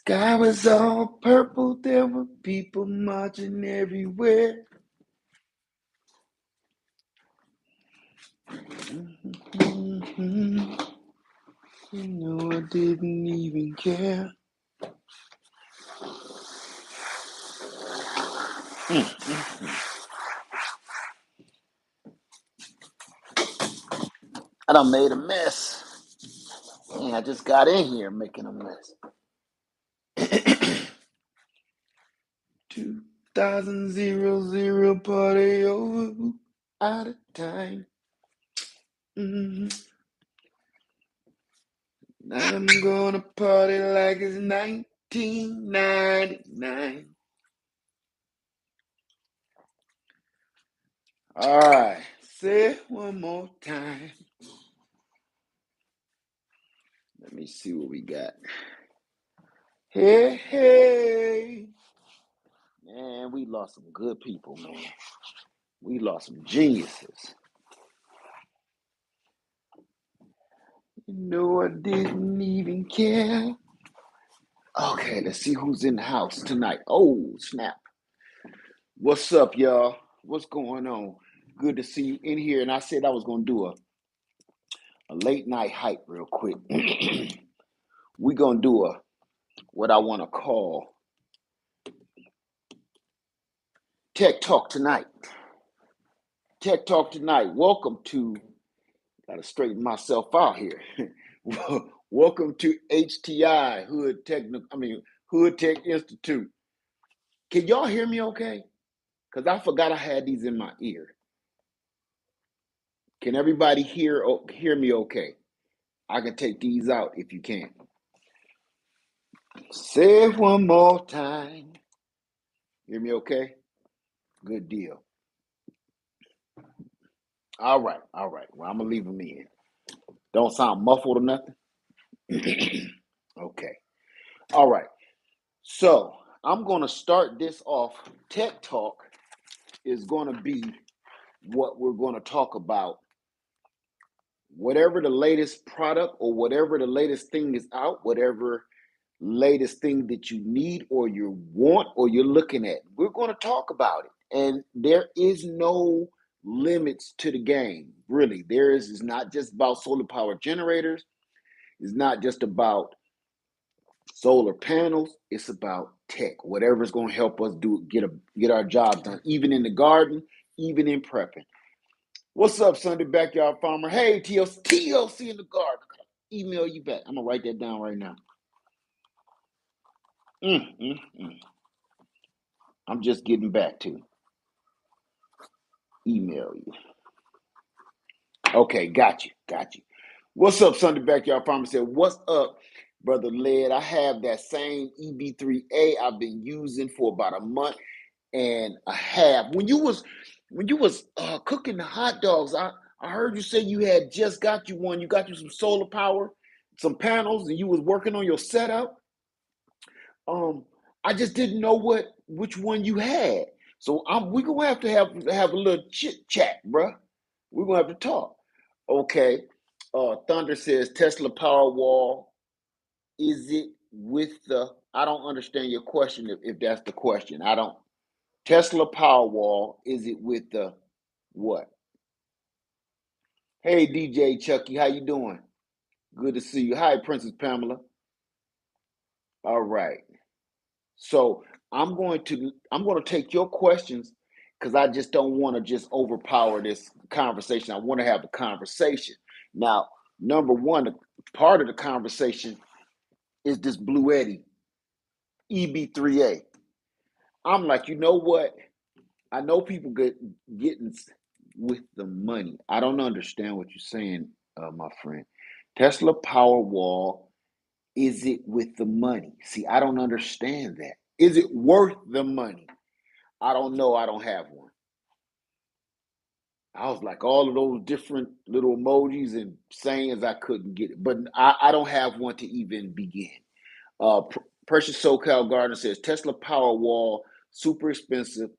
Sky was all purple, there were people marching everywhere. Mm-hmm. You know I didn't even care. I done made a mess. And I just got in here making a mess. 2000 party over, out of time. Mm-hmm. Now I'm gonna party like it's 1999. All right, say it one more time. Let me see what we got. Hey, hey. Man, we lost some good people, man. We lost some geniuses. You know I didn't even care. Okay, let's see who's in the house tonight. Oh, snap. What's up, y'all? What's going on? Good to see you in here. And I said I was going to do a late night hype real quick. We're going to do what I want to call Tech Talk Tonight. Tech Talk Tonight. Welcome to, got to straighten myself out here. Welcome to HTI, Hood Tech Institute. Can y'all hear me okay? Because I forgot I had these in my ear. Can everybody hear me okay? I can take these out if you can. Say it one more time. Hear me okay? Good deal. All right. Well, I'm going to leave them in. Don't sound muffled or nothing? Okay. All right. So I'm going to start this off. Tech Talk is going to be what we're going to talk about. Whatever the latest product or whatever the latest thing is out, whatever latest thing that you need or you want or you're looking at, we're going to talk about it. And there is no limits to the game, really. It's not just about solar power generators. It's not just about solar panels. It's about tech, whatever's going to help us get our job done, even in the garden, even in prepping. What's up, Sunday Backyard Farmer? Hey, TLC in the garden. Email you back. I'm going to write that down right now. I'm just getting back to email you. Okay, got you. What's up, Sunday Backyard Farmer? Said, what's up, Brother Led? I have that same EB3A I've been using for about a month and a half. When you was cooking the hot dogs, I heard you say you had just got you one. You got you some solar power, some panels, and you was working on your setup. I just didn't know which one you had. So we're gonna have to have a little chit chat, bruh. We're gonna have to talk. Okay. Thunder says Tesla Powerwall. Is it with the? I don't understand your question. If that's the question, I don't. Tesla Powerwall. Is it with the what? Hey DJ Chucky, how you doing? Good to see you. Hi Princess Pamela. All right. So I'm going to take your questions because I just don't want to just overpower this conversation. I want to have a conversation. Now, number one, part of the conversation is this Blue Eddy EB3A. I'm like, you know what? I know people getting with the money. I don't understand what you're saying, my friend. Tesla Powerwall, is it with the money? See, I don't understand that. Is it worth the money? I don't know. I don't have one. I was like all of those different little emojis and sayings. I couldn't get it, but I don't have one to even begin. Precious SoCal Garden says Tesla Powerwall, super expensive.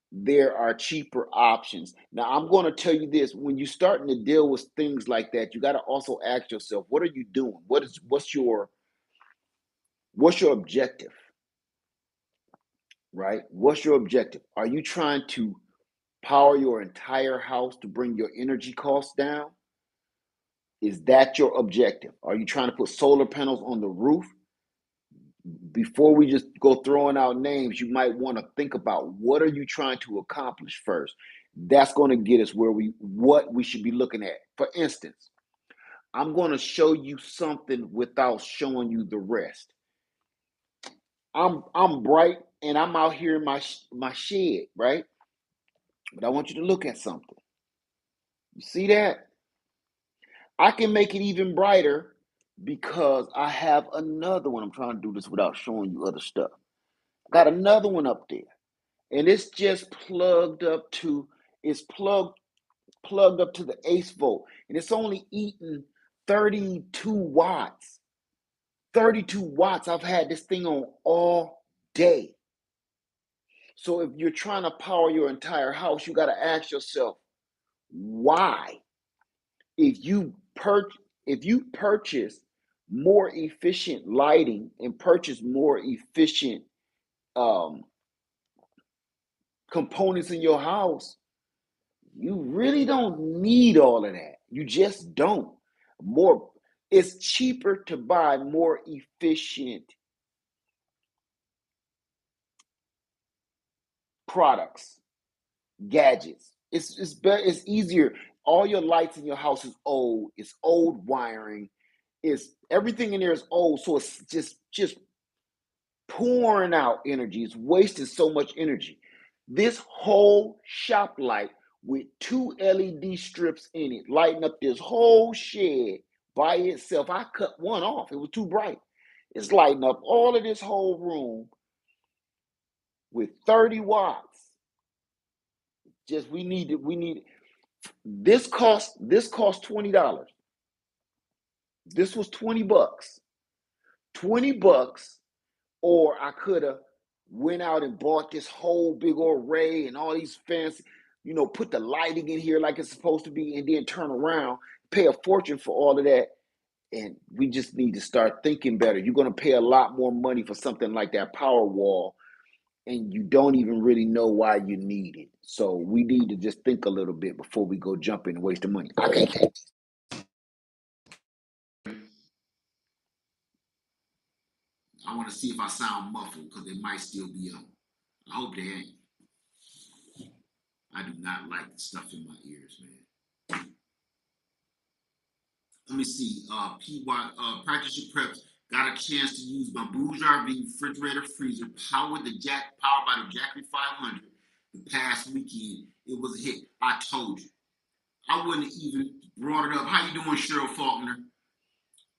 There are cheaper options. Now, I'm going to tell you this: when you're starting to deal with things like that, you got to also ask yourself, what are you doing? What's your What's your objective, right? What's your objective? Are you trying to power your entire house to bring your energy costs down? Is that your objective? Are you trying to put solar panels on the roof? Before we just go throwing out names, you might want to think about what are you trying to accomplish first. That's going to get us what we should be looking at. For instance, I'm going to show you something without showing you the rest. I'm bright and I'm out here in my shed, right? But I want you to look at something. You see that? I can make it even brighter because I have another one. I'm trying to do this without showing you other stuff. Got another one up there. And it's just it's plugged up to the ace volt. And it's only eating 32 watts. 32 watts. I've had this thing on all day. So if you're trying to power your entire house, you got to ask yourself, why? If you purchase more efficient lighting and purchase more efficient um, components in your house, you really don't need all of that. You just don't. More, it's cheaper to buy more efficient products, gadgets. It's better. It's easier. All your lights in your house is old. It's old wiring. It's everything in there is old, so it's just pouring out energy. It's wasting so much energy. This whole shop light with two LED strips in it, lighting up this whole shed by itself. I cut one off. It was too bright. It's lighting up all of this whole room with 30 watts. Just we need this cost $20. This was 20 bucks. 20 bucks, or I could have went out and bought this whole big array and all these fancy, put the lighting in here like it's supposed to be, and then turn around, pay a fortune for all of that. And we just need to start thinking better. You're going to pay a lot more money for something like that power wall, and you don't even really know why you need it. So we need to just think a little bit before we go jumping and wasting money. I can't take it. I want to see if I sound muffled because they might still be on. I hope they ain't. I do not like the stuff in my ears, man. Let me see. Practice your preps. Got a chance to use my Bouge RV refrigerator freezer powered by the Jackery 500 the past weekend. It was a hit. I told you. I wouldn't have even brought it up. How you doing, Cheryl Faulkner?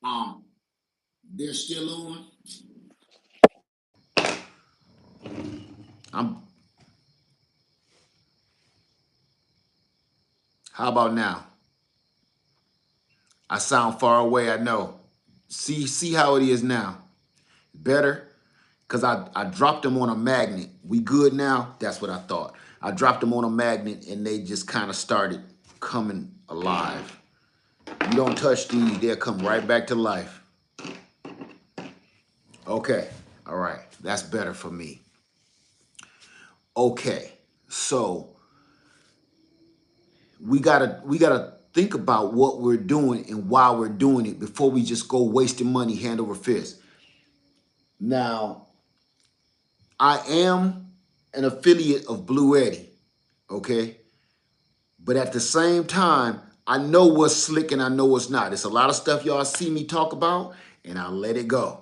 Um, they're still on. I'm. How about now? I sound far away. I know. See how it is now. Better? Because I dropped them on a magnet. We good now? That's what I thought. I dropped them on a magnet and they just kind of started coming alive. You don't touch these, they'll come right back to life. Okay, all right, that's better for me. Okay, so we gotta think about what we're doing and why we're doing it before we just go wasting money hand over fist. Now, I am an affiliate of Blue Eddy, okay? But at the same time, I know what's slick and I know what's not. It's a lot of stuff y'all see me talk about, and I'll let it go.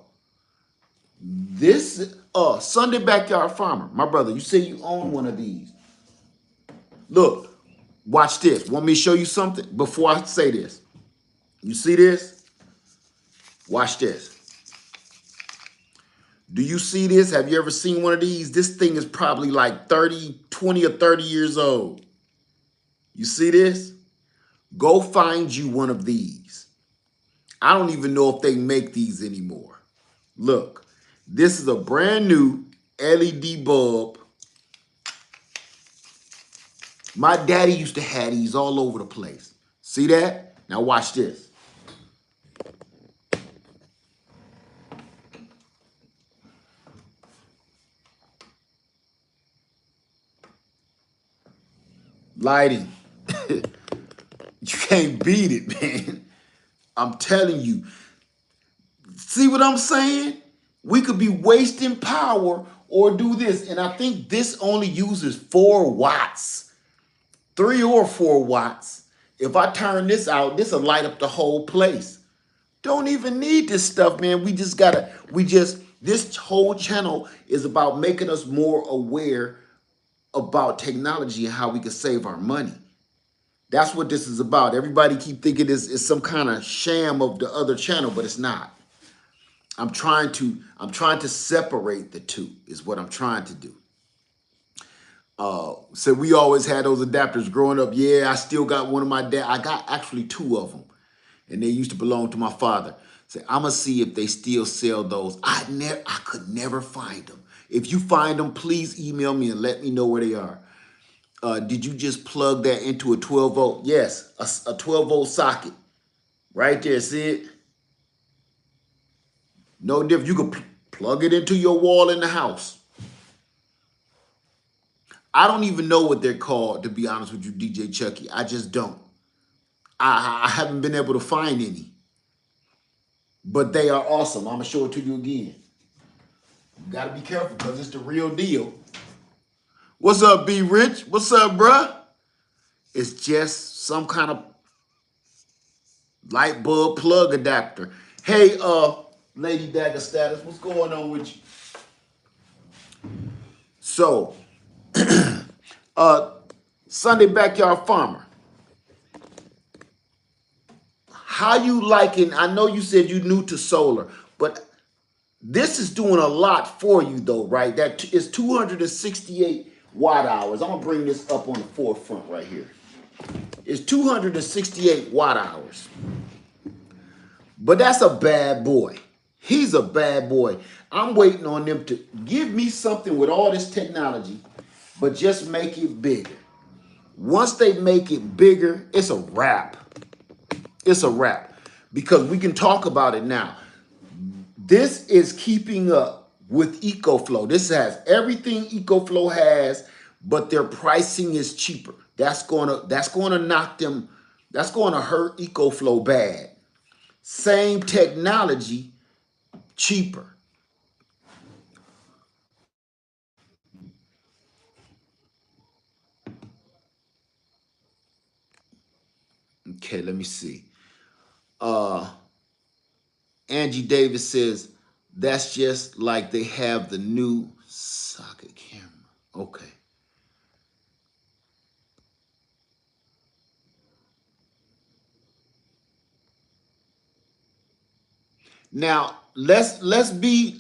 This Sunday Backyard Farmer, my brother, you say you own one of these. Look, watch this. Want me to show you something before I say this? You see this? Watch this. Do you see this? Have you ever seen one of these? This thing is probably like 20 or 30 years old. You see this? Go find you one of these. I don't even know if they make these anymore. Look, this is a brand new LED bulb. My daddy used to have these all over the place. See that? Now watch this. Lighting. You can't beat it, man. I'm telling you. See what I'm saying? We could be wasting power or do this. And I think this only uses 4 watts, 3 or 4 watts. If I turn this out, this will light up the whole place. Don't even need this stuff, man. This whole channel is about making us more aware about technology and how we can save our money. That's what this is about. Everybody keep thinking this is some kind of sham of the other channel, but it's not. I'm trying to separate the two is what I'm trying to do. So we always had those adapters growing up. Yeah, I still got one of my dad. I got actually 2 of them, and they used to belong to my father. So I'm gonna see if they still sell those. I could never find them. If you find them, please email me and let me know where they are. Did you just plug that into a 12 volt? Yes, a 12 volt socket right there. See it? No different. You could plug it into your wall in the house. I don't even know what they're called, to be honest with you, DJ Chucky. I just don't. I haven't been able to find any, but they are awesome. I'm gonna show it to you again. You gotta be careful because it's the real deal. What's up, B Rich? What's up, bruh? It's just some kind of light bulb plug adapter. Hey, Lady Dagger Status, what's going on with you? So, Sunday Backyard Farmer, how you liking? I know you said you new to solar, but this is doing a lot for you though, right? That is 268 watt hours. I'm gonna bring this up on the forefront right here. It's 268 watt hours. But that's a bad boy. He's a bad boy. I'm waiting on them to give me something with all this technology, but just make it bigger. Once they make it bigger, it's a wrap. It's a wrap. Because we can talk about it now. This is keeping up with EcoFlow. This has everything EcoFlow has, but their pricing is cheaper. That's gonna knock them, that's gonna hurt EcoFlow bad. Same technology, cheaper. Okay, let me see. Uh Angie Davis says that's just like they have the new socket camera. Okay. Now let's be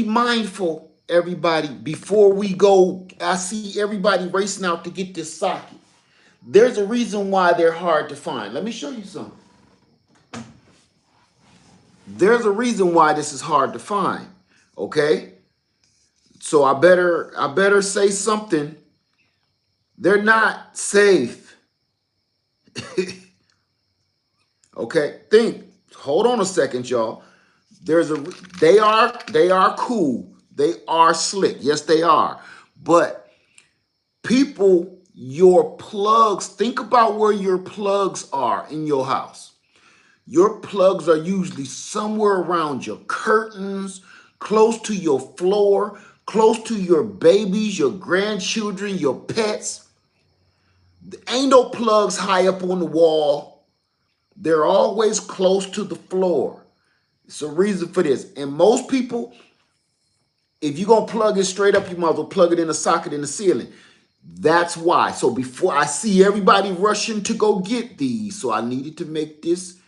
mindful, everybody, before we go. I see everybody racing out to get this socket. There's a reason why they're hard to find. Let me show you something. There's a reason why this is hard to find. Okay? So I better say something. They're not safe. Okay? Think. Hold on a second, y'all. There's a they are cool. They are slick. Yes, they are. But people, your plugs, think about where your plugs are in your house. Your plugs are usually somewhere around your curtains, close to your floor, close to your babies, your grandchildren, your pets. Ain't no plugs high up on the wall. They're always close to the floor. It's a reason for this. And most people, if you're going to plug it straight up, you might as well plug it in a socket in the ceiling. That's why. So before I see everybody rushing to go get these, so I needed to make this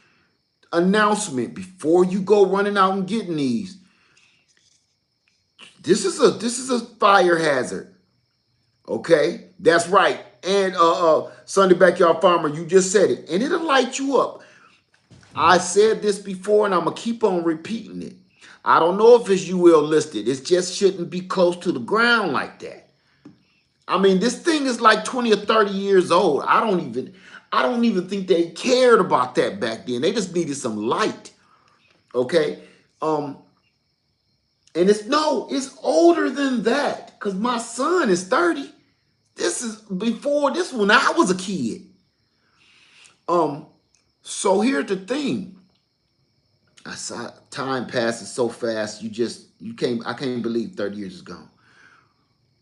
announcement before you go running out and getting these. This is a fire hazard. Okay? That's right. And Sunday Backyard Farmer, you just said it. And it'll light you up. I said this before and I'm gonna keep on repeating it. I don't know if it's UL listed. It just shouldn't be close to the ground like that. I mean, this thing is like 20 or 30 years old. I don't even think they cared about that back then. They just needed some light. Okay. And it's older than that because my son is 30. This is before this when I was a kid. Um, so here's the thing. I saw time passes so fast. I can't believe 30 years is gone.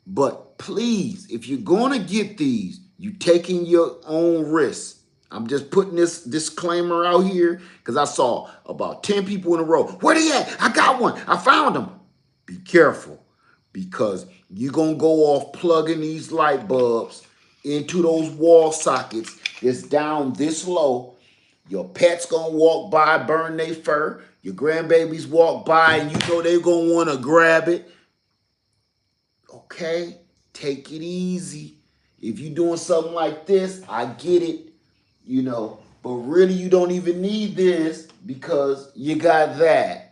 But please, if you're gonna get these, you taking your own risk. I'm just putting this disclaimer out here because I saw about 10 people in a row. Where they at? I got one. I found them. Be careful because you're gonna go off plugging these light bulbs into those wall sockets. It's down this low. Your pet's gonna walk by, burn their fur. Your grandbabies walk by, and you know they're gonna wanna grab it. Okay, take it easy. If you're doing something like this, I get it, but really you don't even need this because you got that.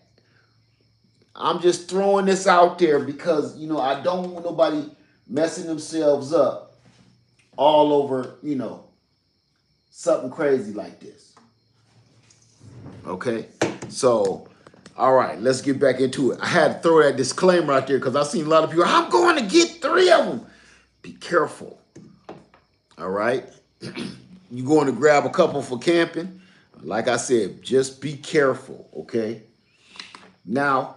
I'm just throwing this out there because, I don't want nobody messing themselves up all over, something crazy like this. Okay, so all right, let's get back into it. I had to throw that disclaimer out there because I've seen a lot of people. I'm going to get 3 of them. Be careful. All right, you going to grab a couple for camping? Like I said, just be careful. Okay. Now,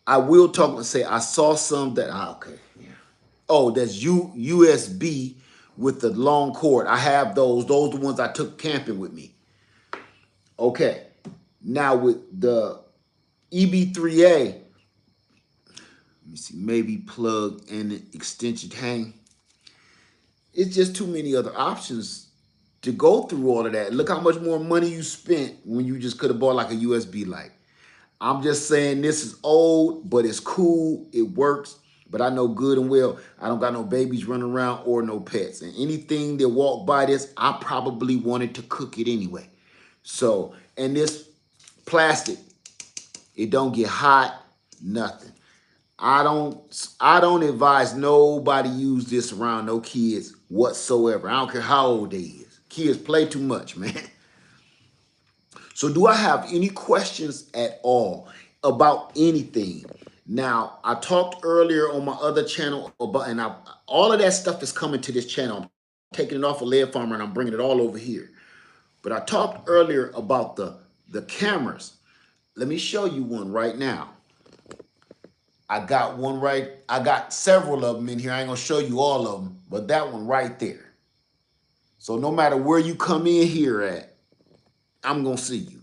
I will talk and say I saw some that okay, yeah. Oh, that's USB with the long cord. I have those. Those are the ones I took camping with me. Okay. Now with the EB3A, let me see, maybe plug and extension hang. It's just too many other options to go through all of that. Look how much more money you spent when you just could have bought like a USB light. I'm just saying this is old, but it's cool. It works. But I know good and well, I don't got no babies running around or no pets. And anything that walk by this, I probably wanted to cook it anyway. So, and this plastic, it don't get hot, nothing. I don't advise nobody use this around no kids whatsoever. I don't care how old they is. Kids play too much, man. So do I have any questions at all about anything? Now, I talked earlier on my other channel about, and all of that stuff is coming to this channel. I'm taking it off of Lead Farmer and I'm bringing it all over here. But I talked earlier about the cameras. Let me show you one right now. I got several of them in here. I ain't gonna show you all of them, but that one right there. So no matter where you come in here at, I'm gonna see you.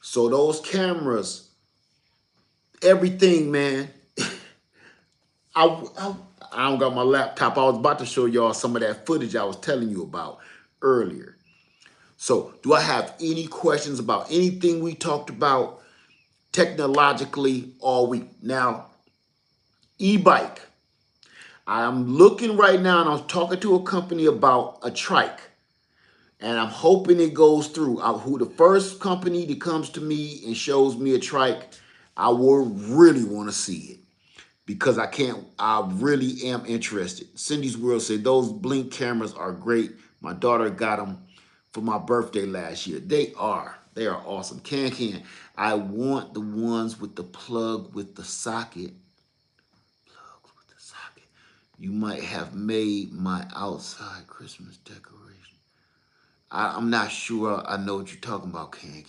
So those cameras, everything, man. I don't got my laptop. I was about to show y'all some of that footage I was telling you about earlier. So do I have any questions about anything we talked about technologically all week? Now, e-bike. I'm looking right now and I'm talking to a company about a trike. And I'm hoping it goes through. Who the first company that comes to me and shows me a trike, I will really want to see it. Because I really am interested. Cindy's World said those Blink cameras are great. My daughter got them for my birthday last year. They are awesome. Can. I want the ones with the plug with the socket. Plugs with the socket. You might have made my outside Christmas decoration. I'm not sure I know what you're talking about, Can.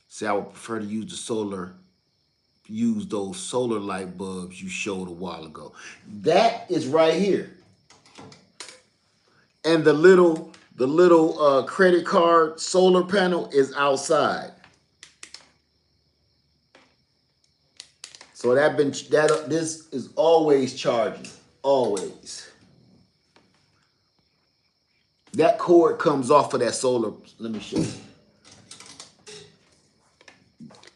See, I would prefer to use those solar light bulbs you showed a while ago. That is right here. And the little credit card solar panel is outside. So this is always charging. Always. That cord comes off of that solar. Let me show you.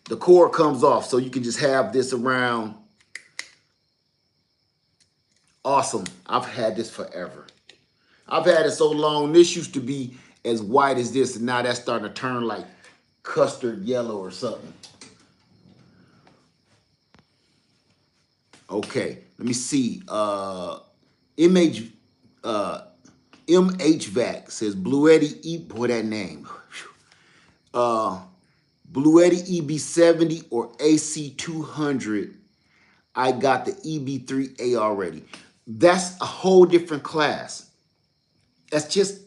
The cord comes off, so you can just have this around. Awesome. I've had this forever. I've had it so long. This used to be as white as this, and now that's starting to turn like custard yellow or something. Okay, let me see. MH MHVAC says Blue Eddie, eat boy that name. uh, Bluetti EB70 or AC200, I got the EB3A already. That's a whole different class. That's just,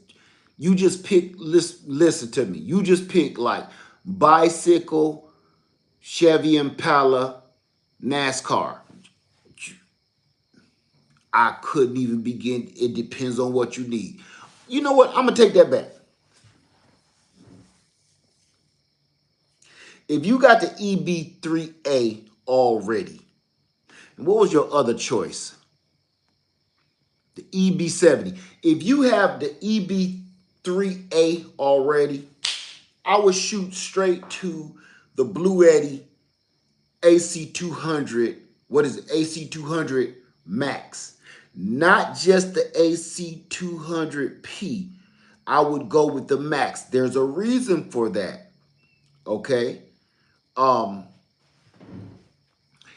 you just pick, listen to me. You just pick like bicycle, Chevy Impala, NASCAR. I couldn't even begin. It depends on what you need. You know what? I'm going to take that back. If you got the EB3A already, and what was your other choice? The EB70. If you have the EB3A already, I would shoot straight to the Bluetti AC200. What is it? AC200 Max. Not just the AC200P. I would go with the Max. There's a reason for that. Okay? Um,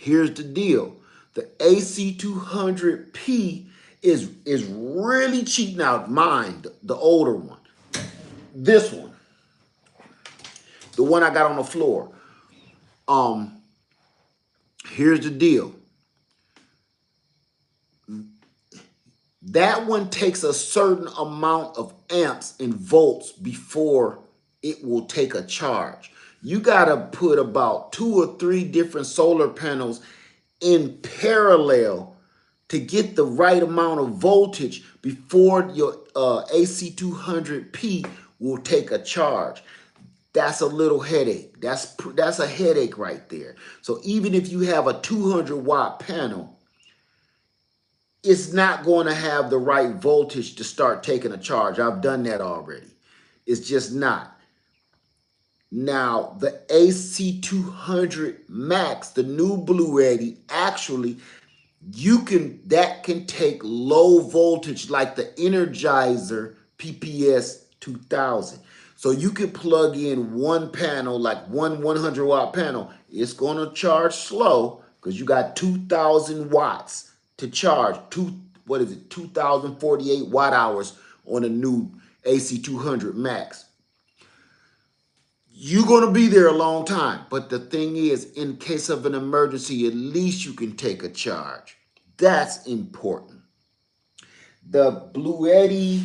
Here's the deal. The AC200P is really cheap. Now, mine, the older one. This one. The one I got on the floor. Here's the deal. That one takes a certain amount of amps and volts before it will take a charge. You got to put about 2 or 3 different solar panels in parallel to get the right amount of voltage before your AC200P will take a charge. That's a little headache. That's a headache right there. So even if you have a 200-watt panel, it's not going to have the right voltage to start taking a charge. I've done that already. It's just not. Now, the AC200 Max, the new Bluetti, actually, that can take low voltage like the Energizer PPS 2000. So you can plug in one panel, like one 100-watt panel. It's going to charge slow because you got 2,000 watts to charge. 2,048 watt hours on a new AC200 Max. You're going to be there a long time. But the thing is, in case of an emergency, at least you can take a charge. That's important. The Bluetti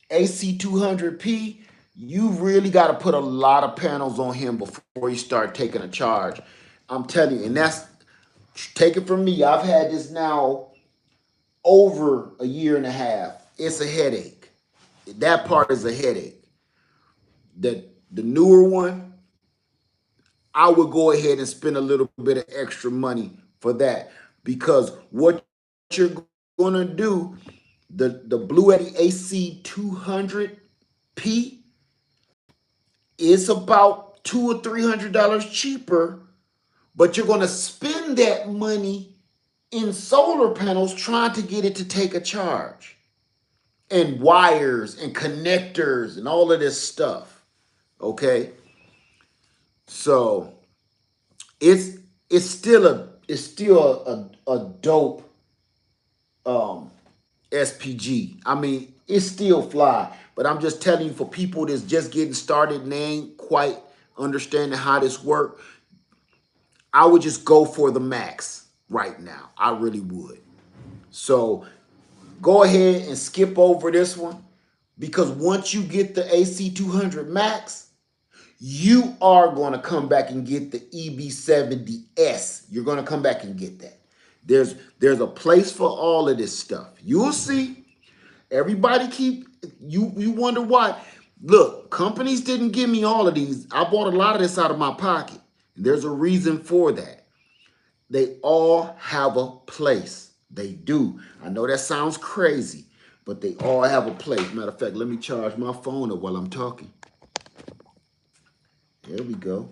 AC200P, you really got to put a lot of panels on him before you start taking a charge. I'm telling you, and that's, take it from me. I've had this now over a year and a half. It's a headache. That part is a headache. The newer one, I would go ahead and spend a little bit of extra money for that, because what you're going to do, the Bluetti AC200P is about $200 or $300 cheaper, but you're going to spend that money in solar panels trying to get it to take a charge, and wires and connectors and all of this stuff. Okay, so it's still a dope SPG. I mean, it's still fly, but I'm just telling you, for people that's just getting started and they ain't quite understanding how this works, I would just go for the Max right now. I really would. So go ahead and skip over this one, because once you get the AC200 Max, you are going to come back and get the EB70S. You're going to come back and get that. There's a place for all of this stuff. You'll see. Everybody you wonder why. Look, companies didn't give me all of these. I bought a lot of this out of my pocket. There's a reason for that. They all have a place. They do. I know that sounds crazy, but they all have a place. Matter of fact, let me charge my phone up while I'm talking. There we go.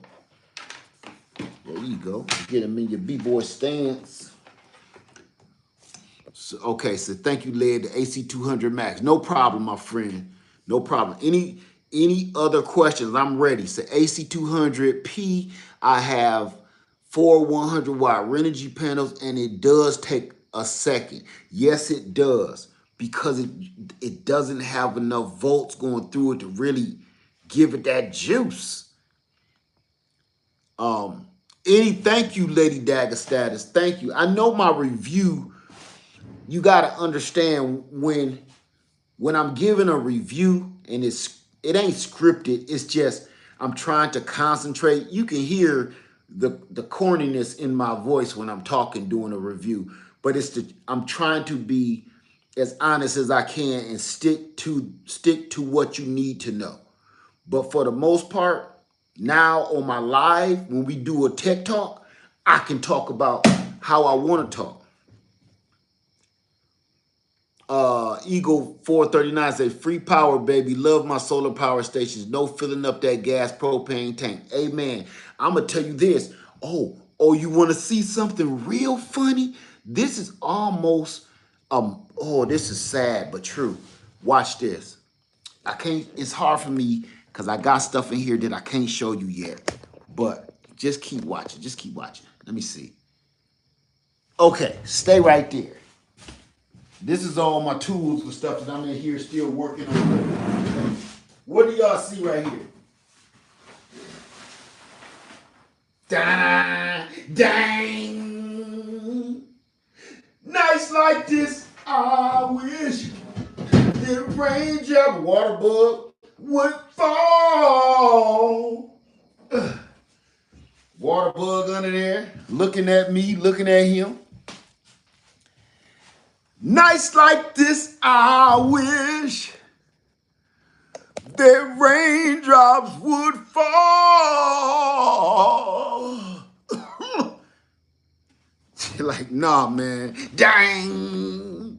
There you go. Get them in your B-boy stance. So, okay, so thank you, Led, the AC200 Max. No problem, my friend. No problem. Any other questions? I'm ready. So AC200P, I have 4 100-watt Renogy panels, and it does take a second. Yes, it does, because it doesn't have enough volts going through it to really Give it that juice. Any thank you, Lady Dagger Status. Thank you. I know my review, you gotta understand when I'm giving a review and it ain't scripted, it's just I'm trying to concentrate. You can hear the corniness in my voice when I'm talking doing a review, but I'm trying to be as honest as I can and stick to what you need to know. But for the most part, now on my live, when we do a tech talk, I can talk about how I want to talk. Eagle 439 say free power, baby. Love my solar power stations. No filling up that gas propane tank. Amen. I'm gonna tell you this. You want to see something real funny? This is almost this is sad but true. Watch this. I can't, it's hard for me because I got stuff in here that I can't show you yet. But just keep watching. Just keep watching. Let me see. Okay, stay right there. This is all my tools and stuff that I'm in here still working on. What do y'all see right here? Dang. Nights like this, I wish the raindrop water bug would fall. Water bug under there, looking at me, looking at him. Nights like this, I wish that raindrops would fall. Like, nah, man. Dang.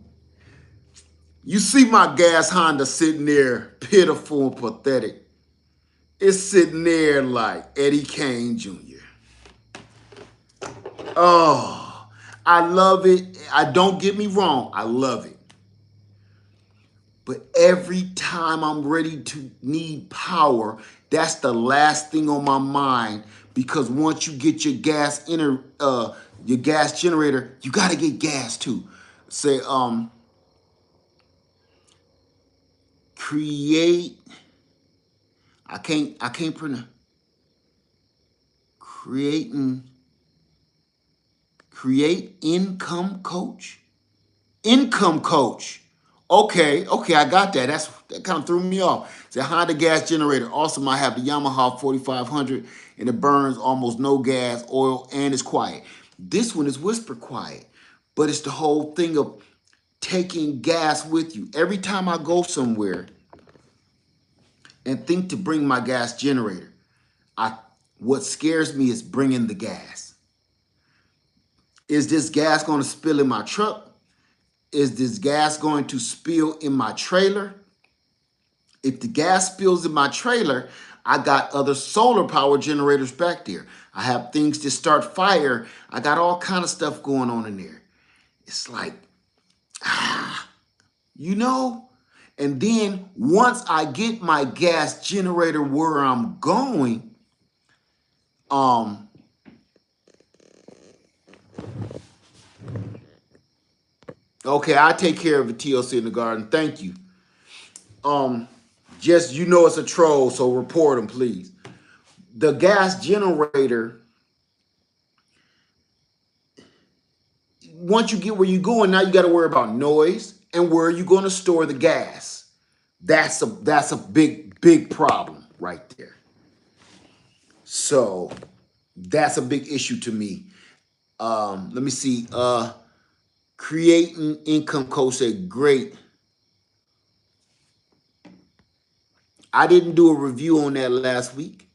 You see my gas Honda sitting there, pitiful and pathetic. It's sitting there like Eddie Kane Jr. Oh, I love it. Don't get me wrong, I love it. But every time I'm ready to need power, that's the last thing on my mind, because once you get your your gas generator, you gotta get gas too. Say create. I can't pronounce creating. Create income coach. Income coach. Okay, I got that. That kind of threw me off. It's a Honda gas generator. Awesome. I have the Yamaha 4500 and it burns almost no gas, oil, and it's quiet. This one is whisper quiet, but it's the whole thing of taking gas with you. Every time I go somewhere and think to bring my gas generator, what scares me is bringing the gas. Is this gas going to spill in my truck? Is this gas going to spill in my trailer? If the gas spills in my trailer, I got other solar power generators back there. I have things to start fire. I got all kind of stuff going on in there. It's like, you know? And then once I get my gas generator where I'm going, okay, I take care of the TLC in the garden. Thank you. Just, you know it's a troll, so report him, please. The gas generator, once you get where you're going, now you got to worry about noise and where you're going to store the gas. That's a big problem right there. So that's a big issue to me. Let me see. Creating income coach said great. I didn't do a review on that last week.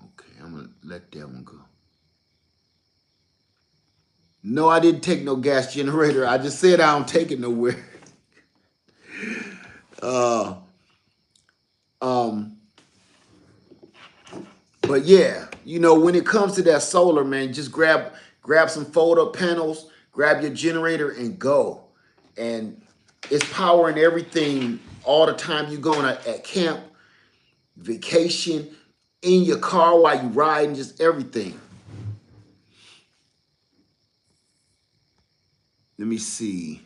Okay, I'm gonna let that one go. No, I didn't take no gas generator. I just said I don't take it nowhere. But yeah, you know, when it comes to that solar, man, just grab some fold up panels, grab your generator and go. And it's powering everything all the time you going at camp. vacation, in your car while you riding, just everything. Let me see.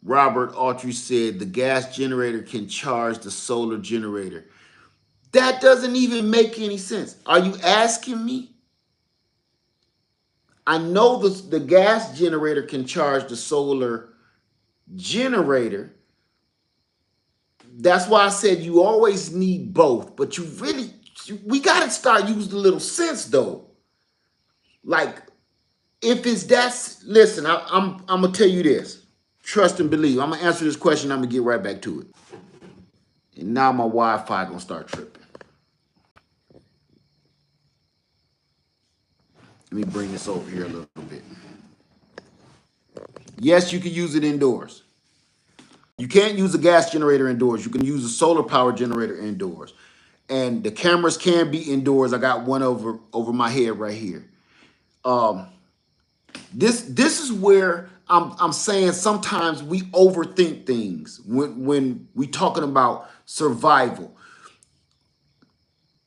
Robert Autry said the gas generator can charge the solar generator. That doesn't even make any sense. Are you asking me? I know the gas generator can charge the solar generator. That's why I said you always need both, but we got to start using a little sense though. Like if it's listen, I'm gonna tell you this. Trust and believe. I'm gonna answer this question. I'm gonna get right back to it. And now my Wi-Fi gonna start tripping. Let me bring this over here a little bit. Yes, you can use it indoors. You can't use a gas generator indoors. You can use a solar power generator indoors. And the cameras can be indoors. I got one over my head right here. Um, this is where I'm saying sometimes we overthink things when we talking about survival.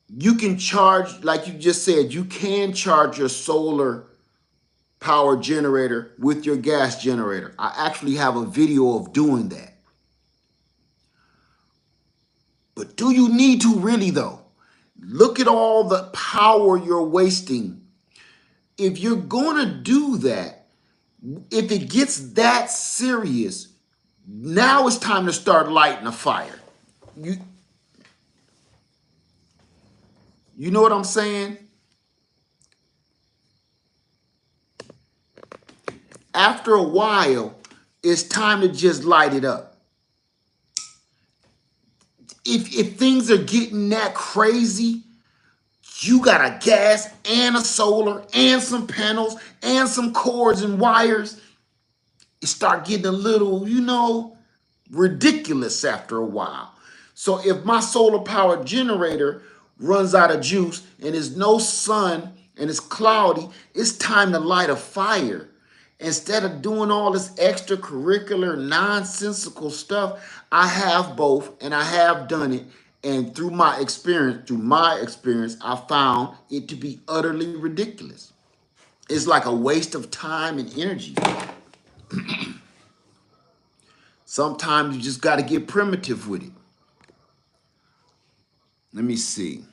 You can charge, like you just said, you can charge your solar power generator with your gas generator. I actually have a video of doing that. But do you need to really though? Look at all the power you're wasting. If you're going to do that, if it gets that serious, now it's time to start lighting a fire. You you know what I'm saying? After a while, it's time to just light it up. If things are getting that crazy, you got a gas and a solar and some panels and some cords and wires. It start getting a little, ridiculous after a while. So if my solar power generator runs out of juice and there's no sun and it's cloudy, it's time to light a fire. Instead of doing all this extracurricular nonsensical stuff, I have both and I have done it. And through my experience, I found it to be utterly ridiculous. It's like a waste of time and energy. Sometimes you just got to get primitive with it. Let me see.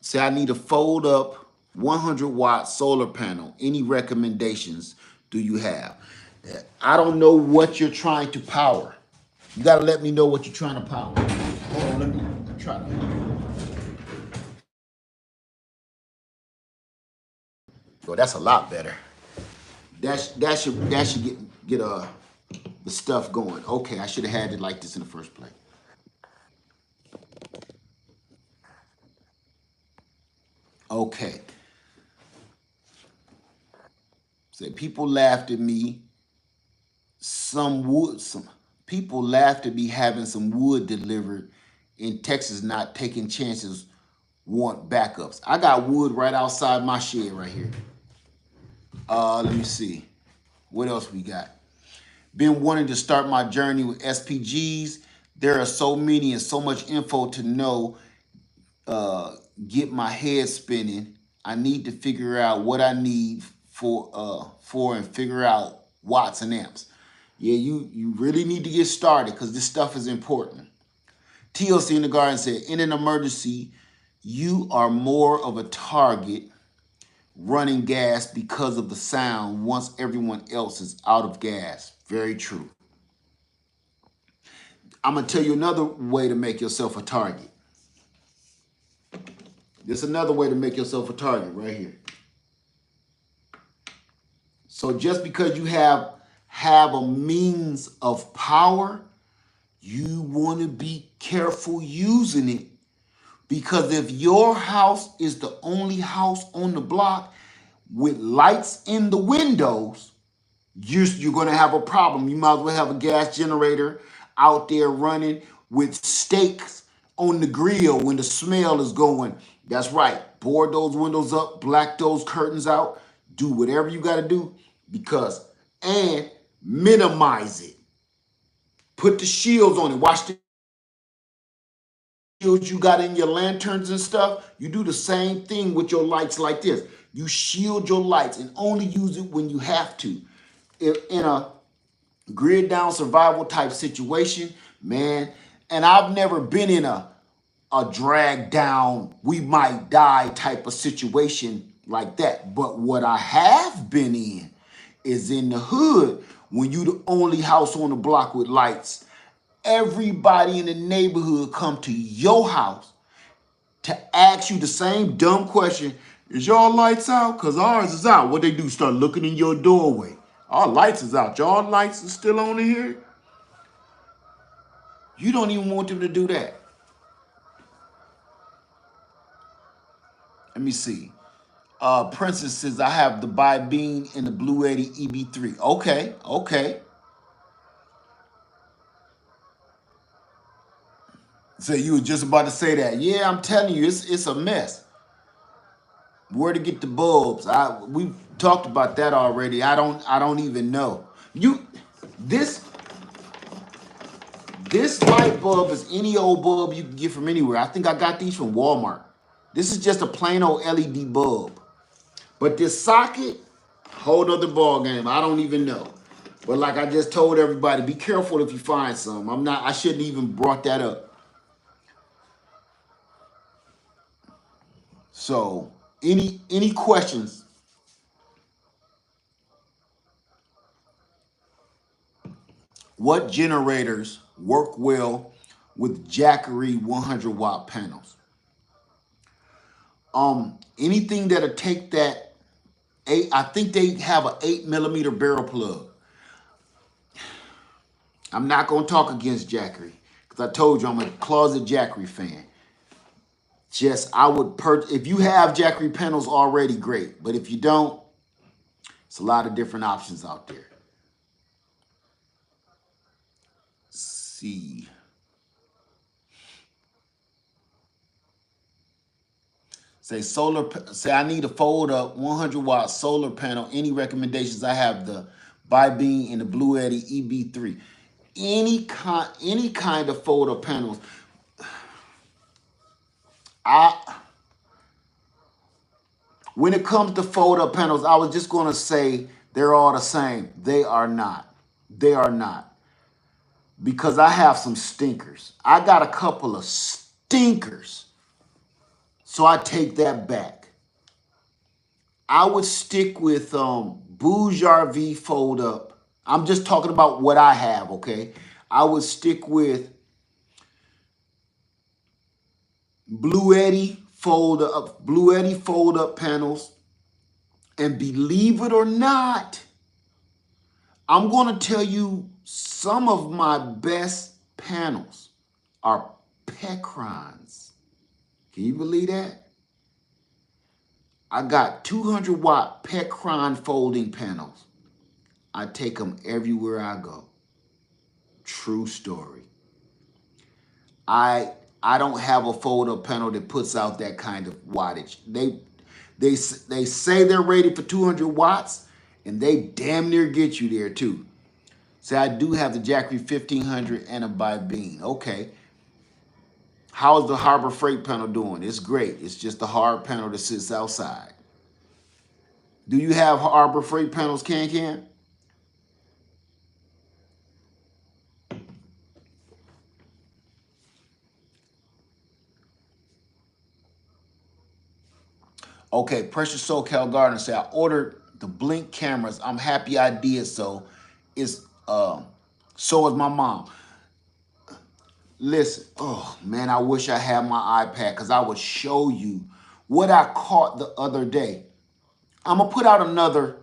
Say I need a fold up 100-watt solar panel. Any recommendations do you have? I don't know what you're trying to power. You got to let me know what you're trying to power. Hold on, let me try to. Oh, that's a lot better. That should get the stuff going. Okay, I should have had it like this in the first place. Okay. Say people laughed at me. Some people laughed at me having some wood delivered in Texas, not taking chances, want backups. I got wood right outside my shed right here. Let me see. What else we got? Been wanting to start my journey with SPGs. There are so many and so much info to know. Get my head spinning. I need to figure out what I need for and figure out watts and amps. Yeah, you really need to get started because this stuff is important. TLC in the Garden said, in an emergency, you are more of a target running gas because of the sound once everyone else is out of gas. Very true. I'm going to tell you another way to make yourself a target. There's another way to make yourself a target right here. So just because you have a means of power, you want to be careful using it, because if your house is the only house on the block with lights in the windows, you're going to have a problem. You might as well have a gas generator out there running with steaks on the grill when the smell is going. That's right. Board those windows up, black those curtains out, do whatever you got to do and minimize it. Put the shields on it. Watch the shields you got in your lanterns and stuff. You do the same thing with your lights like this. You shield your lights and only use it when you have to. If in a grid down survival type situation, man, and I've never been in a drag down, we might die type of situation like that. But what I have been in is in the hood when you the only house on the block with lights. Everybody in the neighborhood come to your house to ask you the same dumb question. Is y'all lights out? Because ours is out. What they do, start looking in your doorway. Our lights is out. Y'all lights is still on in here? You don't even want them to do that. Let me see. Princess says, I have the By Bean and the Blue 80 EB3. Okay, okay. So you were just about to say that. Yeah, I'm telling you, it's a mess. Where to get the bulbs? We've talked about that already. I don't even know. This this light bulb is any old bulb you can get from anywhere. I think I got these from Walmart. This is just a plain old LED bulb. But this socket, whole other ball game. I don't even know. But like I just told everybody, be careful if you find some. I shouldn't even brought that up. So any questions? What generators work well with Jackery 100-watt panels? Anything that'll take that eight, I think they have an 8 millimeter barrel plug. I'm not gonna talk against Jackery because I told you I'm a closet Jackery fan. Just I would if you have Jackery panels already, great. But if you don't, it's a lot of different options out there. Let's see. Say I need a fold up 100-watt solar panel. Any recommendations? I have the Bi-Beam and the Blue Eddy EB3. Any kind of fold up panels. I When it comes to fold up panels, I was just gonna say they're all the same. They are not. They are not. Because I have some stinkers. I got a couple of stinkers. So I take that back. I would stick with Bouge RV fold up. I'm just talking about what I have, okay? I would stick with Blue Eddy fold up panels. And believe it or not, I'm going to tell you some of my best panels are Pecrons. Can you believe that? I got 200-watt Pecron folding panels. I take them everywhere I go. True story. I don't have a fold-up panel that puts out that kind of wattage. They say they're rated for 200 watts, and they damn near get you there too. So I do have the Jackery 1500 and a Bi-Beam. Okay. How's the Harbor Freight panel doing? It's great. It's just a hard panel that sits outside. Do you have Harbor Freight panels, Can? Okay, Precious SoCal Garden said, I ordered the Blink cameras. I'm happy I did so. It's so is my mom. Listen, oh man, I wish I had my iPad because I would show you what I caught the other day. I'm gonna put out another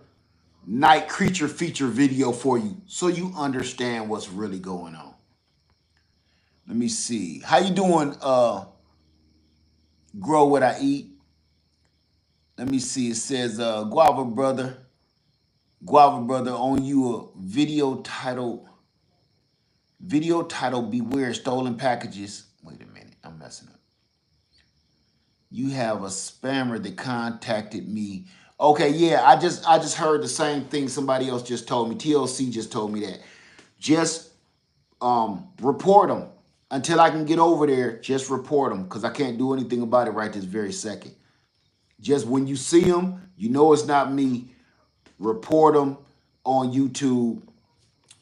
night creature feature video for you so you understand what's really going on. Let me see. How you doing, Grow What I Eat? Let me see. It says Guava brother on you a video titled Beware Stolen Packages. Wait a minute, I'm messing up. You have a spammer that contacted me. Okay, yeah, I just heard the same thing somebody else just told me. TLC just told me that. Just report them until I can get over there. Just report them because I can't do anything about it right this very second. Just when you see them, you know it's not me. Report them on YouTube,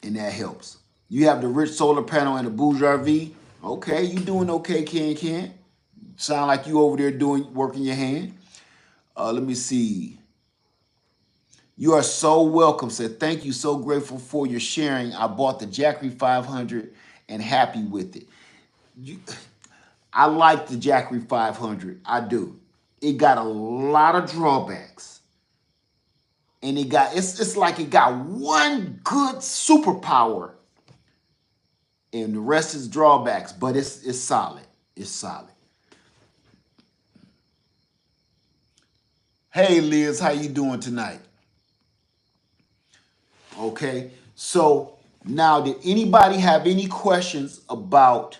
and that helps. You have the rich solar panel and the bourgeois V. Okay, you doing okay, Ken? Sound like you over there doing working your hand. Let me see. You are so welcome. Said thank you. So grateful for your sharing. I bought the Jackery 500 and happy with it. You, I like the Jackery 500. I do. It got a lot of drawbacks, and it's like it got one good superpower, and the rest is drawbacks. But it's solid. It's solid. Hey Liz, how you doing tonight? Okay. So now, did anybody have any questions about?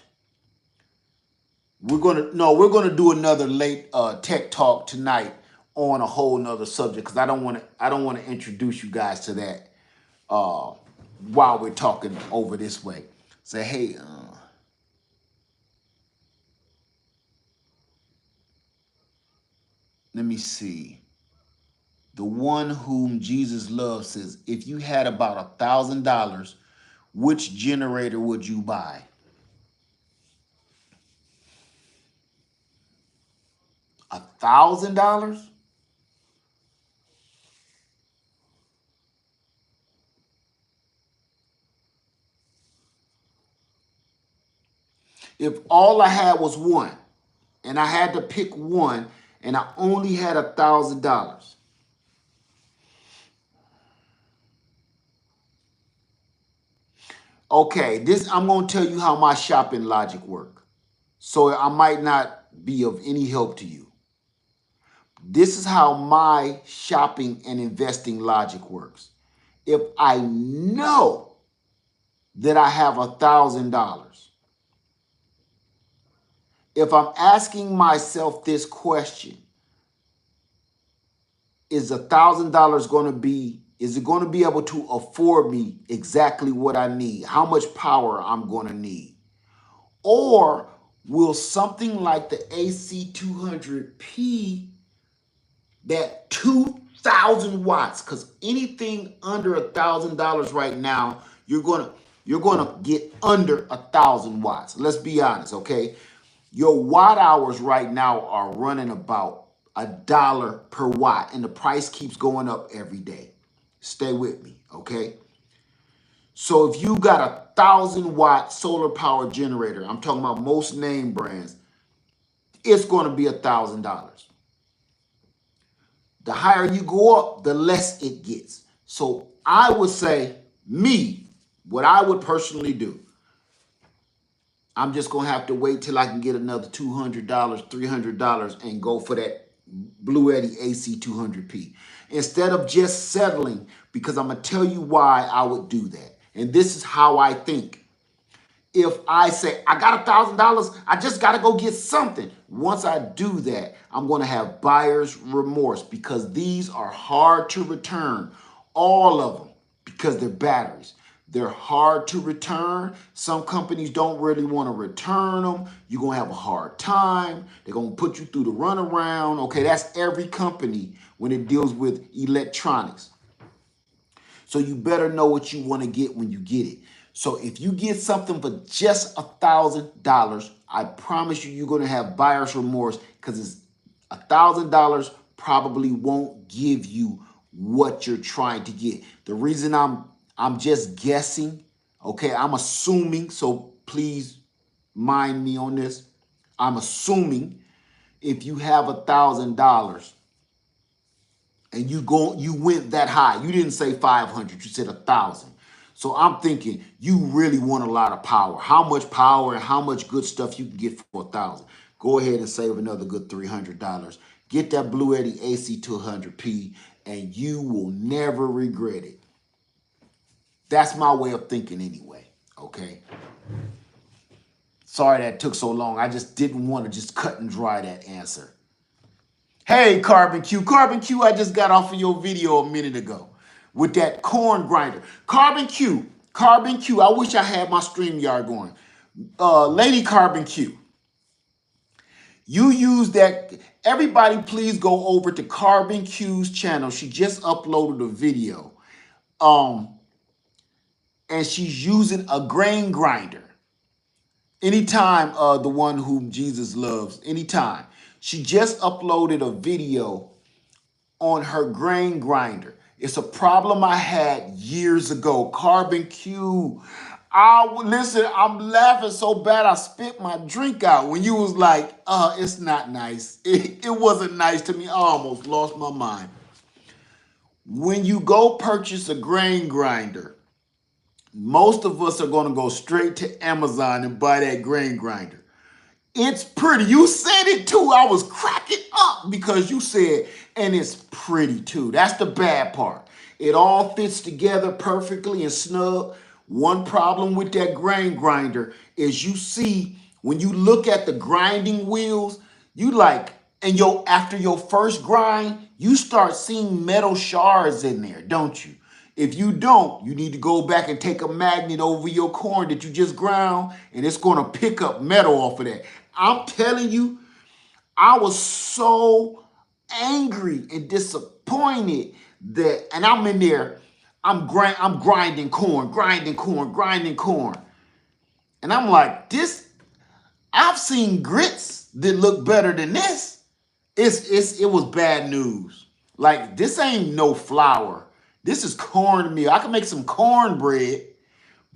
We're gonna do another late tech talk tonight on a whole nother subject because I don't want to introduce you guys to that while we're talking over this way. Say, hey, let me see. The one whom Jesus loves says, if you had about $1,000, which generator would you buy? $1,000? If all I had was one, and I had to pick one, and I only had $1,000. Okay, this I'm gonna tell you how my shopping logic work. So I might not be of any help to you. This is how my shopping and investing logic works. If I know that I have $1,000, if I'm asking myself this question, is $1,000 going to be? Is it going to be able to afford me exactly what I need? How much power I'm going to need? Or will something like the AC200P, that 2,000 watts, because anything under $1,000 right now, you're gonna get under 1,000 watts. Let's be honest, okay? Your watt hours right now are running about $1 per watt, and the price keeps going up every day. Stay with me, okay? So if you got 1,000 watt solar power generator, I'm talking about most name brands, it's going to be $1,000. The higher you go up, the less it gets. So I would say, what I would personally do, I'm just going to have to wait till I can get another $200, $300 and go for that Blue Eddy AC200P. Instead of just settling, because I'm going to tell you why I would do that. And this is how I think. If I say, I got $1,000, I just got to go get something. Once I do that, I'm going to have buyer's remorse because these are hard to return. All of them, because they're batteries. They're hard to return. Some companies don't really want to return them. You're going to have a hard time. They're going to put you through the runaround. Okay, that's every company when it deals with electronics. So you better know what you want to get when you get it. So if you get something for just $1,000, I promise you, you're going to have buyer's remorse because it's $1,000 probably won't give you what you're trying to get. The reason I'm just guessing, okay, I'm assuming, so please mind me on this. I'm assuming if you have $1,000 and you went that high. You didn't say 500, you said 1,000. So I'm thinking you really want a lot of power. How much power and how much good stuff you can get for 1,000? Go ahead and save another good $300. Get that Blue Eddy AC200P, and you will never regret it. That's my way of thinking anyway. Okay. Sorry that took so long. I just didn't want to just cut and dry that answer. Hey, Carbon Q. Carbon Q, I just got off of your video a minute ago with that corn grinder. Carbon Q, Carbon Q. I wish I had my StreamYard going. Lady Carbon Q. You use that. Everybody, please go over to Carbon Q's channel. She just uploaded a video. And she's using a grain grinder. Anytime, the one whom Jesus loves, anytime. She just uploaded a video on her grain grinder. It's a problem I had years ago. Carbon Q. Listen, I'm laughing so bad I spit my drink out when you was like, it's not nice. It wasn't nice to me. I almost lost my mind. When you go purchase a grain grinder, most of us are going to go straight to Amazon and buy that grain grinder. It's pretty. You said it too. I was cracking up because you said, and it's pretty too. That's the bad part. It all fits together perfectly and snug. One problem with that grain grinder is you see when you look at the grinding wheels, you like, and after your first grind, you start seeing metal shards in there, don't you? If you don't, you need to go back and take a magnet over your corn that you just ground, and it's going to pick up metal off of that. I'm telling you, I was so angry and disappointed and I'm in there, I'm grinding corn, grinding corn. And I'm like, I've seen grits that look better than this. It was bad news. Like, this ain't no flour. This is cornmeal. I can make some cornbread,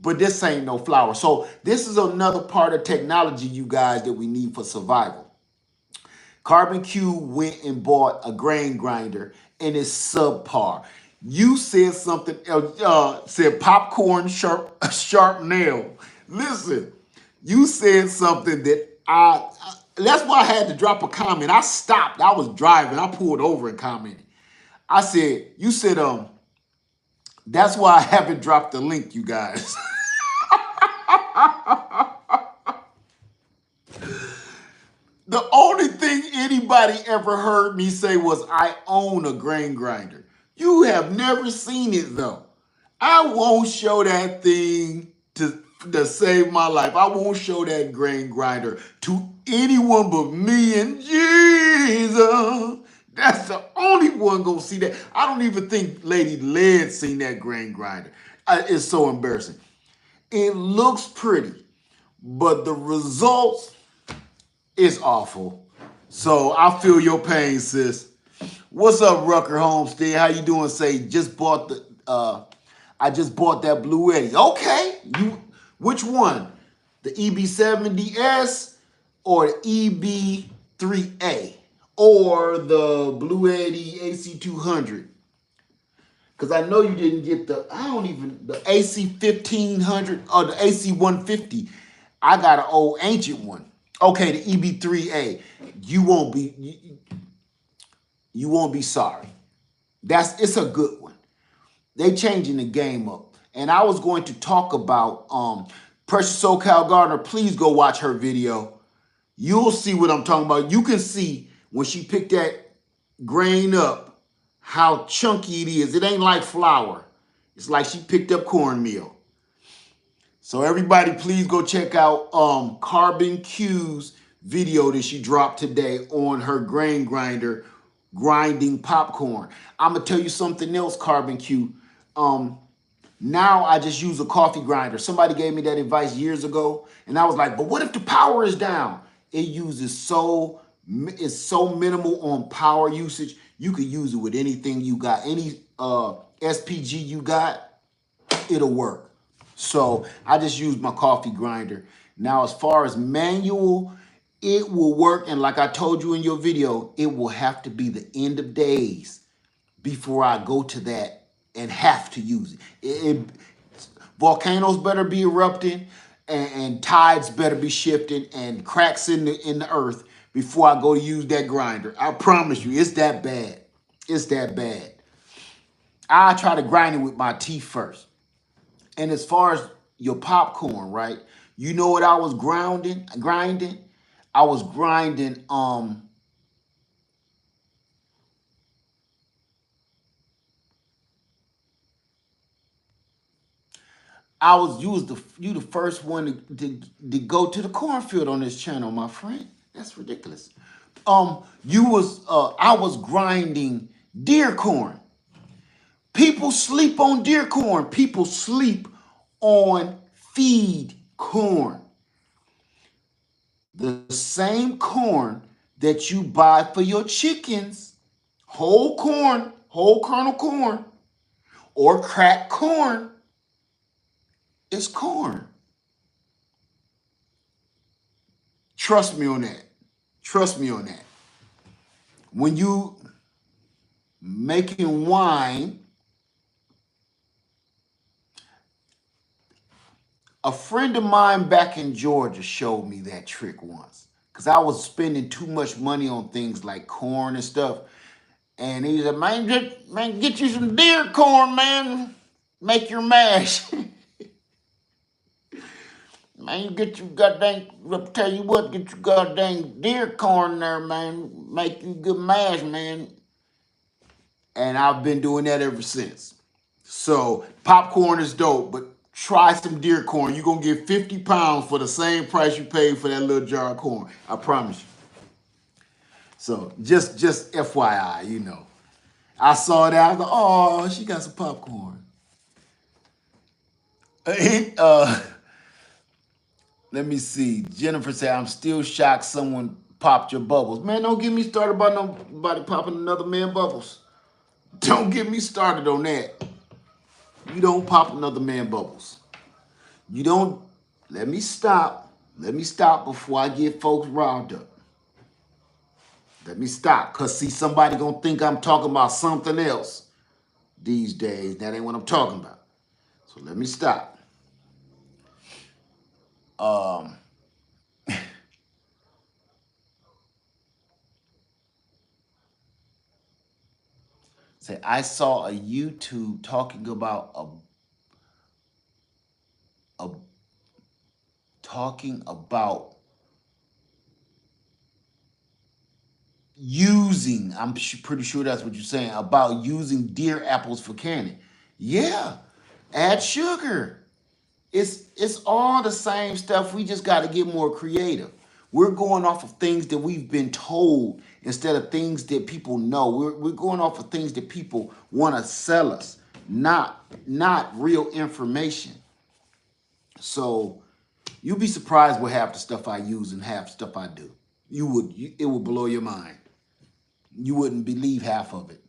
but this ain't no flour. So this is another part of technology, you guys, that we need for survival. Carbon Q went and bought a grain grinder and it's subpar. You said something else, said popcorn sharp nail. Listen, you said something that that's why I had to drop a comment. I stopped. I was driving. I pulled over and commented. I said, you said, that's why I haven't dropped the link, you guys. The only thing anybody ever heard me say was I own a grain grinder. You have never seen it though. I won't show that thing to save my life. I won't show that grain grinder to anyone but me and Jesus. That's the only one gonna see that. I don't even think Lady Led seen that grain grinder. It's so embarrassing. It looks pretty, but the results is awful. So I feel your pain, sis. What's up, Rucker Homestead? How you doing? Say I just bought that Blue Eddy. Okay, which one? The EB70S or the EB3A or the Blue Eddy AC200? Because I know you didn't get the AC1500 or the AC150. I got an old ancient one. Okay, the EB3A. You won't be sorry. It's a good one. They changing the game up. And I was going to talk about Precious SoCal Gardener. Please go watch her video. You'll see what I'm talking about. You can see when she picked that grain up how chunky it is. It ain't like flour. It's like she picked up cornmeal. So everybody, please go check out Carbon Q's video that she dropped today on her grain grinder grinding popcorn. I'm gonna tell you something else, Carbon Q. Now I just use a coffee grinder. Somebody gave me that advice years ago, and I was like, but what if the power is down? It's so minimal on power usage. You can use it with anything you got, any SPG you got, it'll work. So I just use my coffee grinder. Now, as far as manual, it will work. And like I told you in your video, it will have to be the end of days before I go to that and have to use it. Volcanoes better be erupting and tides better be shifting and cracks in the earth before I go use that grinder. I promise you, it's that bad. It's that bad. I try to grind it with my teeth first. And as far as your popcorn, right? You know what I was grinding? I was grinding you the first one to go to the cornfield on this channel, my friend. That's ridiculous. I was grinding deer corn. People sleep on deer corn. People sleep on feed corn. The same corn that you buy for your chickens, whole corn, whole kernel corn, or cracked corn, is corn. Trust me on that. Trust me on that. When you making wine, a friend of mine back in Georgia showed me that trick once. Because I was spending too much money on things like corn and stuff. And he said, man, get you some deer corn, man. Make your mash. Man, you get you goddamn, I'll tell you what, get you goddamn deer corn there, man. Make you good mash, man. And I've been doing that ever since. So popcorn is dope, but try some deer corn. You're gonna get 50 pounds for the same price you paid for that little jar of corn. I promise you. So just FYI, you know. I saw that, I was like, oh, she got some popcorn. Uh, Let me see. Jennifer said, I'm still shocked someone popped your bubbles. Man, don't get me started about nobody popping another man bubbles. Don't get me started on that. You don't pop another man bubbles. You don't. Let me stop. Let me stop before I get folks riled up. Let me stop. Because, see, somebody going to think I'm talking about something else these days. That ain't what I'm talking about. So let me stop. Say, I saw a YouTube talking about a talking about using, I'm pretty sure that's what you're saying, about using deer apples for candy. Yeah, add sugar. It's all the same stuff. We just got to get more creative. We're going off of things that we've been told instead of things that people know. We're going off of things that people want to sell us, not real information. So you'd be surprised with half the stuff I use and half the stuff I do. It would blow your mind. You wouldn't believe half of it.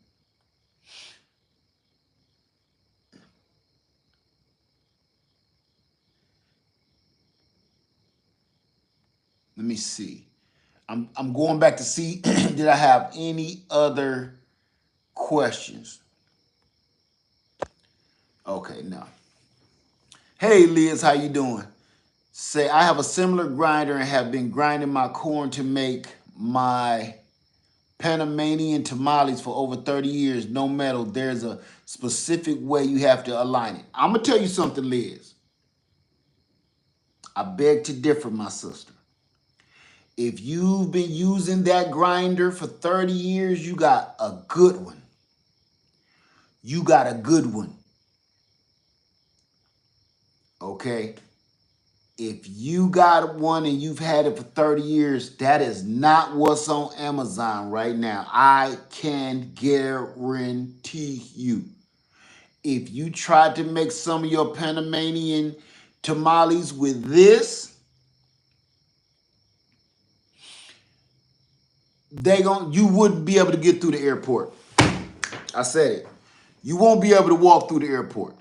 Let me see. I'm going back to see did I have any other questions? Okay, no. Hey Liz, how you doing? Say I have a similar grinder and have been grinding my corn to make my Panamanian tamales for over 30 years. No metal. There's a specific way you have to align it. I'm gonna tell you something, Liz. I beg to differ, my sister. If you've been using that grinder for 30 years, you got a good one. You got a good one. Okay? If you got one and you've had it for 30 years, that is not what's on Amazon right now. I can guarantee you. If you tried to make some of your Panamanian tamales with this, you wouldn't be able to get through the airport. I said it. You won't be able to walk through the airport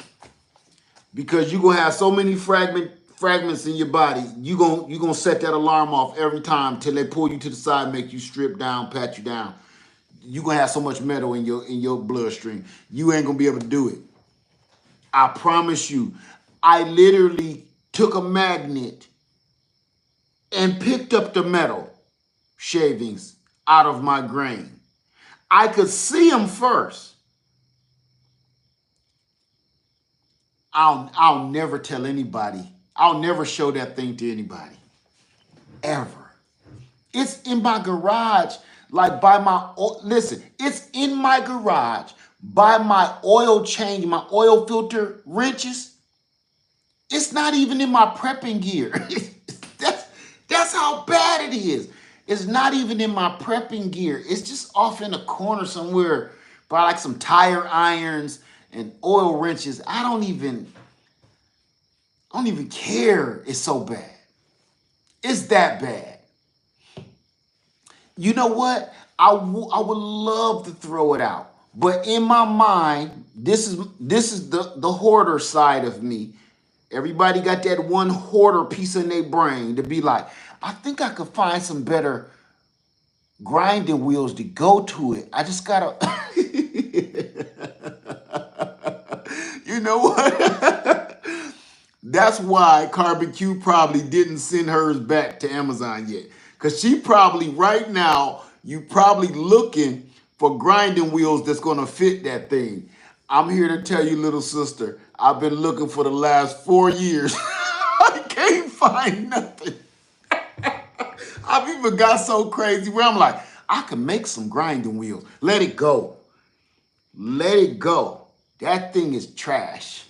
because you're gonna have so many fragments in your body. You're gonna set that alarm off every time till they pull you to the side, make you strip down, pat you down. You're gonna have so much metal in your bloodstream. You ain't gonna be able to do it. I promise you. I literally took a magnet and picked up the metal shavings out of my grain. I could see them first. I'll never tell anybody. I'll never show that thing to anybody. Ever. It's in my garage, like by my listen, it's in my garage by my oil change, my oil filter wrenches. It's not even in my prepping gear. that's that's how bad it is. It's not even in my prepping gear. It's just off in a corner somewhere by like some tire irons and oil wrenches. I don't even care. It's so bad. It's that bad. You know what? I would love to throw it out, but in my mind, this is the hoarder side of me. Everybody got that one hoarder piece in their brain to be like, I think I could find some better grinding wheels to go to it. I just gotta, you know what? That's why Carbon Q probably didn't send hers back to Amazon yet. Because she probably, right now, you probably looking for grinding wheels that's going to fit that thing. I'm here to tell you, little sister, I've been looking for the last 4 years. I can't find nothing. I've even got so crazy where I'm like, I can make some grinding wheels. Let it go. Let it go. That thing is trash.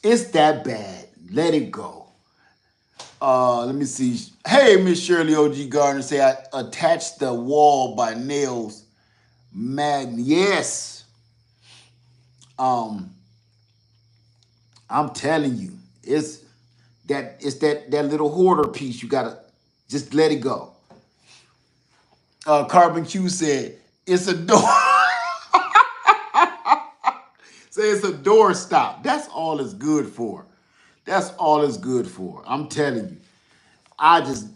It's that bad. Let it go. Let me see. Hey, Miss Shirley OG Gardner say I attached the wall by nails. Yes. Um, I'm telling you, it's that little hoarder piece. You gotta just let it go. Carbon Q said it's a door. Say it's a door stop. That's all it's good for. That's all it's good for. I'm telling you. I just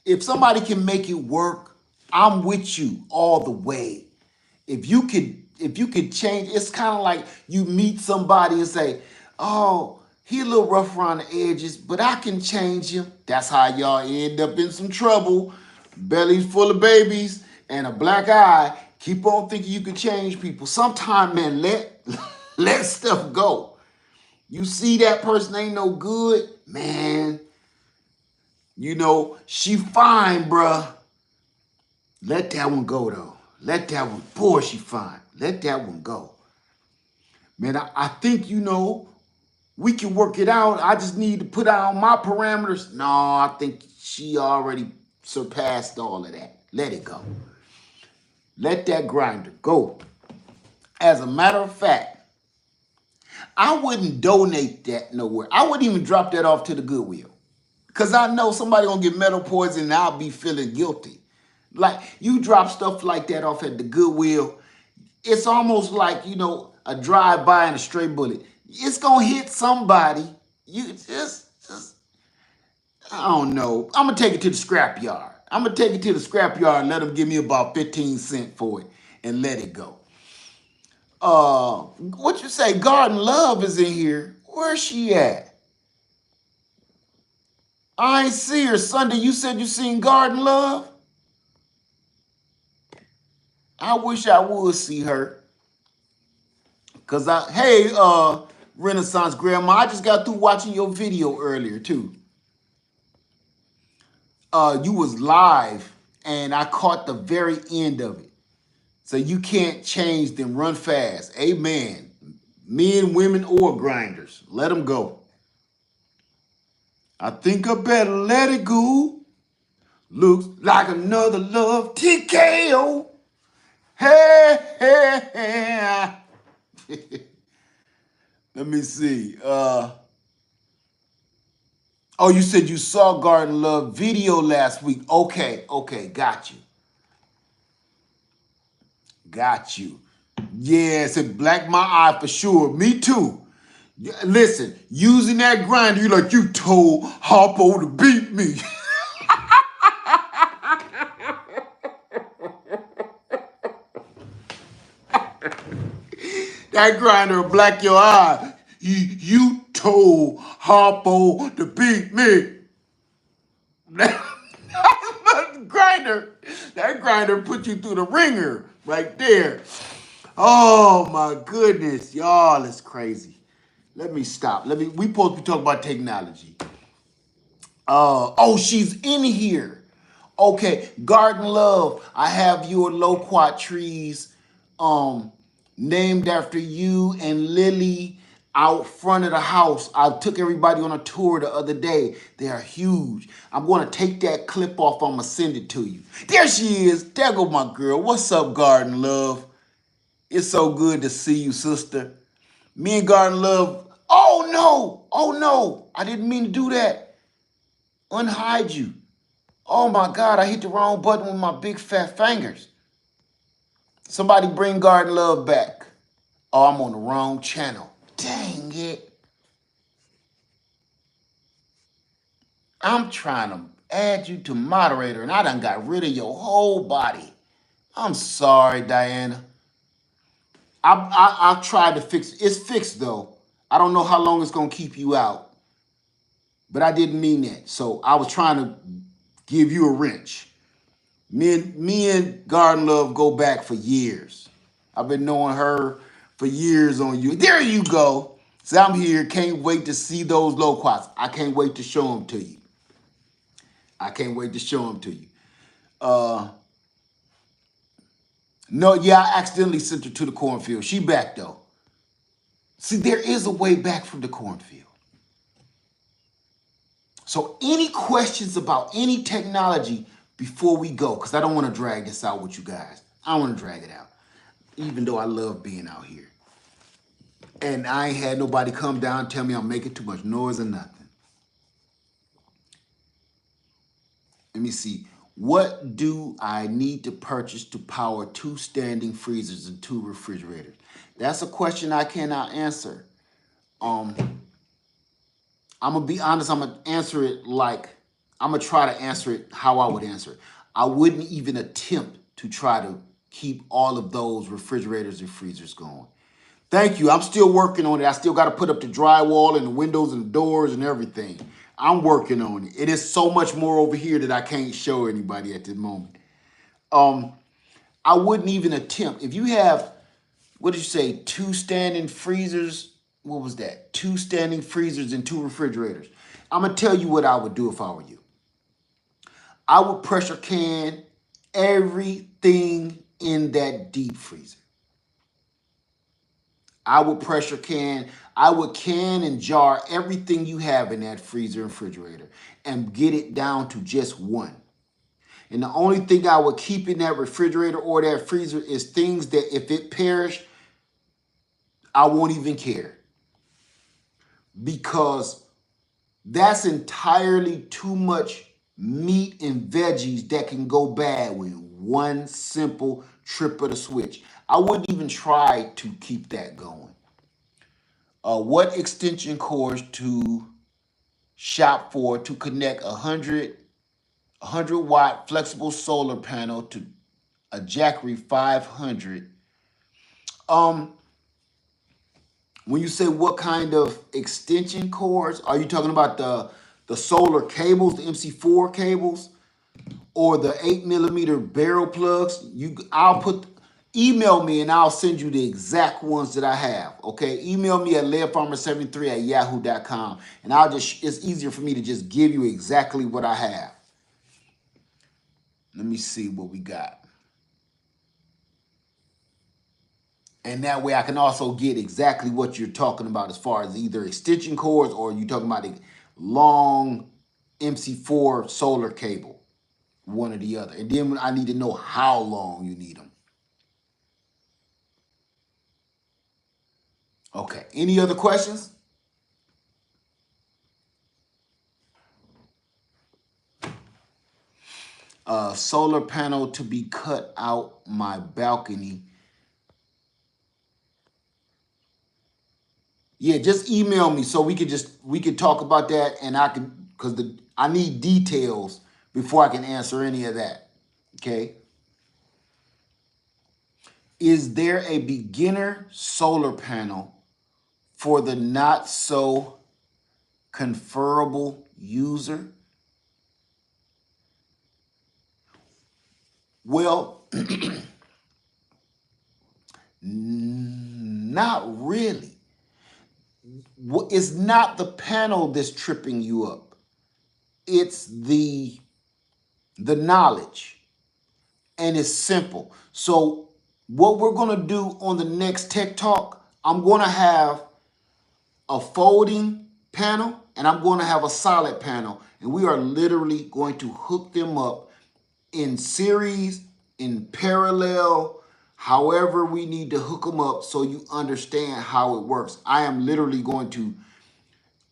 if somebody can make it work, I'm with you all the way. If you could change, it's kind of like you meet somebody and say, "Oh, he a little rough around the edges, but I can change him." That's how y'all end up in some trouble. Bellies full of babies and a black eye. Keep on thinking you can change people. Sometime, man, let stuff go. You see that person ain't no good, man. She fine, bruh. Let that one go though. Let that one. Boy, she fine. Let that one go. Man, I think we can work it out. I just need to put out my parameters. No, I think she already surpassed all of that. Let it go. Let that grinder go. As a matter of fact, I wouldn't donate that nowhere. I wouldn't even drop that off to the Goodwill. Because I know somebody gonna get metal poison and I'll be feeling guilty. Like you drop stuff like that off at the Goodwill, it's almost like, a drive-by and a stray bullet. It's gonna hit somebody. You just I don't know. I'm gonna take it to the scrap yard. I'm gonna take it to the scrap yard and let them give me about 15 cents for it and let it go. What you say? Garden Love is in here. Where's she at? I ain't see her. Sunday, you said you seen Garden Love? I wish I would see her. Cause Renaissance Grandma, I just got through watching your video earlier too. You was live and I caught the very end of it. So you can't change them, run fast. Amen. Men, women, or grinders. Let them go. I think I better let it go. Looks like another love TKO. Hey, hey, hey. Let me see. Oh, you said you saw Garden Love video last week. Okay, got you. Got you. Yes, it blacked my eye for sure. Me too. Listen, using that grinder, you like you told Harpo to beat me. That grinder will black your eye. You told Harpo to beat me. That grinder put you through the ringer right there. Oh my goodness, y'all, it's crazy. Let me stop. We supposed to be talking about technology. She's in here. Okay, Garden Love, I have your loquat trees named after you and Lily. out front of the house. I took everybody on a tour the other day. They are huge. I'm going to take that clip off. I'm going to send it to you. There she is. There go my girl. What's up, Garden Love? It's so good to see you, sister. Me and Garden Love. Oh, no. Oh, no. I didn't mean to do that. Unhide you. Oh, my God. I hit the wrong button with my big fat fingers. Somebody bring Garden Love back. Oh, I'm on the wrong channel. Dang it. I'm trying to add you to moderator and I done got rid of your whole body. I'm sorry, Diana. I tried to fix it. It's fixed though. I don't know how long it's gonna keep you out, but I didn't mean that. So I was trying to give you a wrench. Me and Garden Love go back for years. I've been knowing her for years on you. There you go. So I'm here. Can't wait to see those loquats. I can't wait to show them to you. I can't wait to show them to you. Uh, no, yeah, I accidentally sent her to the cornfield. She back though. See, there is a way back from the cornfield. So any questions about any technology before we go, because I don't want to drag this out with you guys. I don't want to drag it out, even though I love being out here. And I ain't had nobody come down and tell me I'm making too much noise or nothing. Let me see. What do I need to purchase to power 2 standing freezers and 2 refrigerators? That's a question I cannot answer. I'm gonna be honest. I'm gonna answer it like I'm gonna try to answer it how I would answer it. I wouldn't even attempt to try to keep all of those refrigerators and freezers going. Thank you. I'm still working on it. I still got to put up the drywall and the windows and the doors and everything. I'm working on it. It is so much more over here that I can't show anybody at the moment. I wouldn't even attempt. If you have, what did you say, 2 standing freezers? What was that? 2 standing freezers and 2 refrigerators. I'm going to tell you what I would do if I were you. I would pressure can everything in that deep freezer. I would pressure can, I would can and jar everything you have in that freezer and refrigerator and get it down to just 1. And the only thing I would keep in that refrigerator or that freezer is things that if it perish, I won't even care. Because that's entirely too much meat and veggies that can go bad with one simple trip of the switch. I wouldn't even try to keep that going. What extension cords to shop for to connect a 100-watt flexible solar panel to a Jackery 500? Um, when you say what kind of extension cords, are you talking about the solar cables, the MC4 cables, or the 8mm barrel plugs? Email me and I'll send you the exact ones that I have. Okay, email me at leadfarmer73@yahoo.com and it's easier for me to just give you exactly what I have. Let me see what we got. And that way I can also get exactly what you're talking about as far as either extension cords or you talking about a long MC4 solar cable, one or the other. And then I need to know how long you need them. Okay, any other questions? Solar panel to be cut out my balcony. Yeah, just email me so we could talk about that and I need details before I can answer any of that. Okay. Is there a beginner solar panel for the not so conferable user? Well, not really. It's not the panel that's tripping you up. It's the knowledge. And it's simple. So what we're going to do on the next Tech Talk, I'm going to have a folding panel, and I'm going to have a solid panel. And we are literally going to hook them up in series, in parallel, however we need to hook them up so you understand how it works. I'm going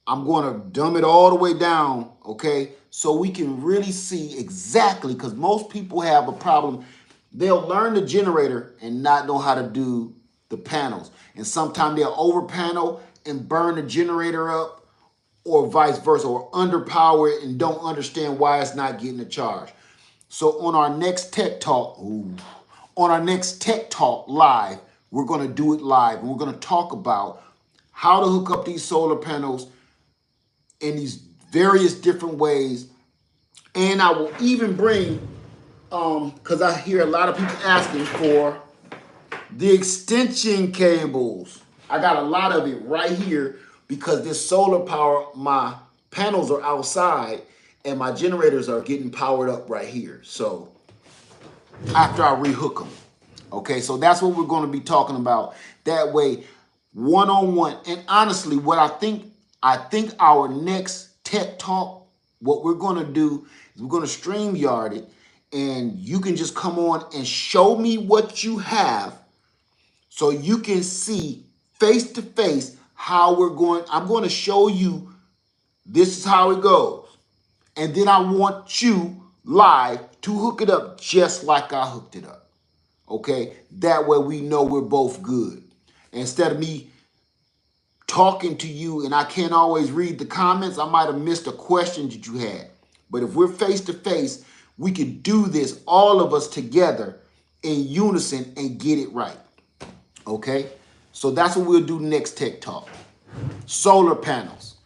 to dumb it all the way down, okay? So we can really see exactly, because most people have a problem. They'll learn the generator and not know how to do the panels. And sometimes they'll over panel and burn the generator up, or vice versa, or underpower it and don't understand why it's not getting a charge. So on our next Tech Talk live, we're going to do it live, and we're going to talk about how to hook up these solar panels in these various different ways. And I will even bring, because I hear a lot of people asking for the extension cables. I got a lot of it right here because this solar power, my panels are outside and my generators are getting powered up right here. So after I rehook them. Okay, so that's what we're going to be talking about. That way, one-on-one. And honestly, what I think our next tech talk, what we're going to do is we're going to StreamYard it, and you can just come on and show me what you have so you can see face to face how we're going. I'm going to show you this is how it goes. And then I want you live to hook it up just like I hooked it up. Okay, that way we know we're both good. Instead of me talking to you and I can't always read the comments, I might have missed a question that you had. But if we're face to face, we can do this, all of us together in unison, and get it right. Okay, so that's what we'll do next Tech Talk. Solar panels.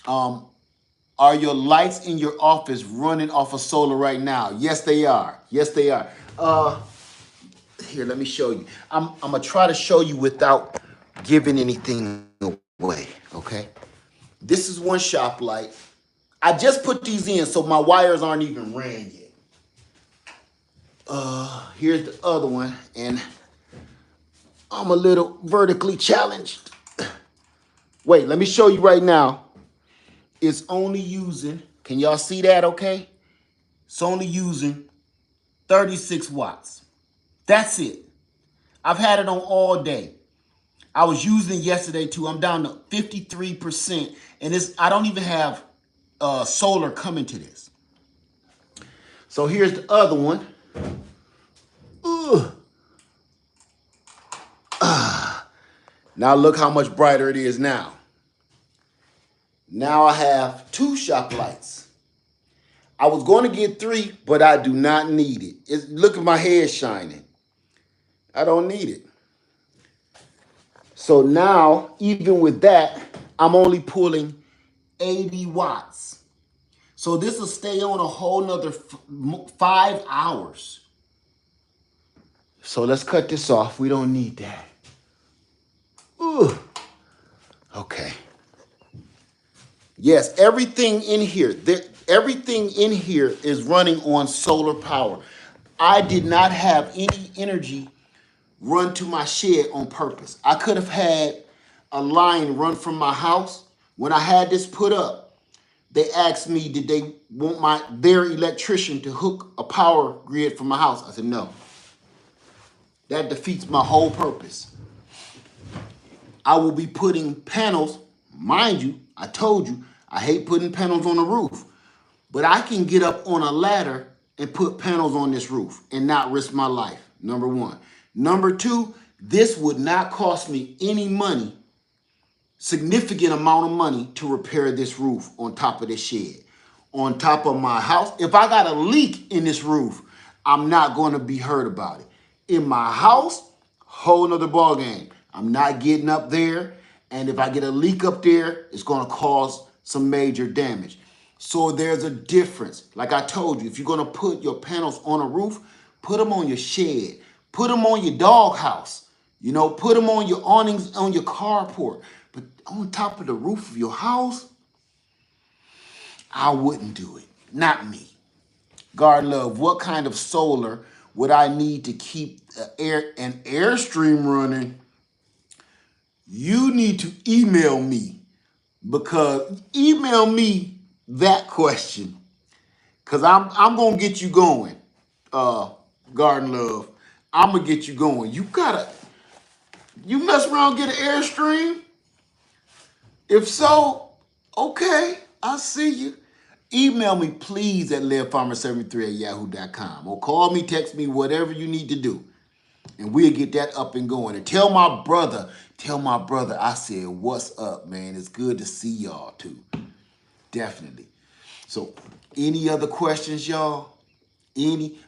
Are your lights in your office running off of solar right now? Yes, they are. Yes, they are. Here, let me show you. I'm gonna try to show you without giving anything away, okay? This is one shop light. I just put these in, so my wires aren't even ran yet. Here's the other one, and I'm a little vertically challenged. Wait, let me show you right now. It's only using, can y'all see that okay? It's only using 36 watts. That's it. I've had it on all day. I was using it yesterday too. I'm down to 53%, and I don't even have solar coming to this. So here's the other one. Ugh. Now look how much brighter it is now. Now I have 2 shop lights. I was going to get 3, but I do not need it. Look at my head shining. I don't need it. So now, even with that, I'm only pulling 80 watts. So this will stay on a whole nother 5 hours. So let's cut this off. We don't need that. Ooh. Okay. Yes, everything in here is running on solar power. I did not have any energy run to my shed on purpose. I could have had a line run from my house. When I had this put up, they asked me, did they want their electrician to hook a power grid from my house? I said, no. That defeats my whole purpose. I will be putting panels, mind you, I told you, I hate putting panels on the roof, but I can get up on a ladder and put panels on this roof and not risk my life, number one. Number two, this would not cost me any money, significant amount of money to repair this roof on top of this shed. On top of my house, if I got a leak in this roof, I'm not going to be hurt about it. In my house, whole nother ball game. I'm not getting up there, and if I get a leak up there, it's going to cause some major damage. So there's a difference. Like I told you, if you're going to put your panels on a roof, put them on your shed. Put them on your doghouse. You know, put them on your awnings, on your carport. But on top of the roof of your house, I wouldn't do it. Not me. God love, what kind of solar would I need to keep an airstream running? you need to email me, because email me that question, because I'm gonna get you going, uh, Garden Love. I'm gonna get you going. You mess around, get an Airstream. If so, okay, I see you. Email me, please, at livefarmer73@yahoo.com, or call me, text me, whatever you need to do, and we'll get that up and going. And tell my brother I said, what's up, man? It's good to see y'all too. Definitely. So, any other questions, y'all?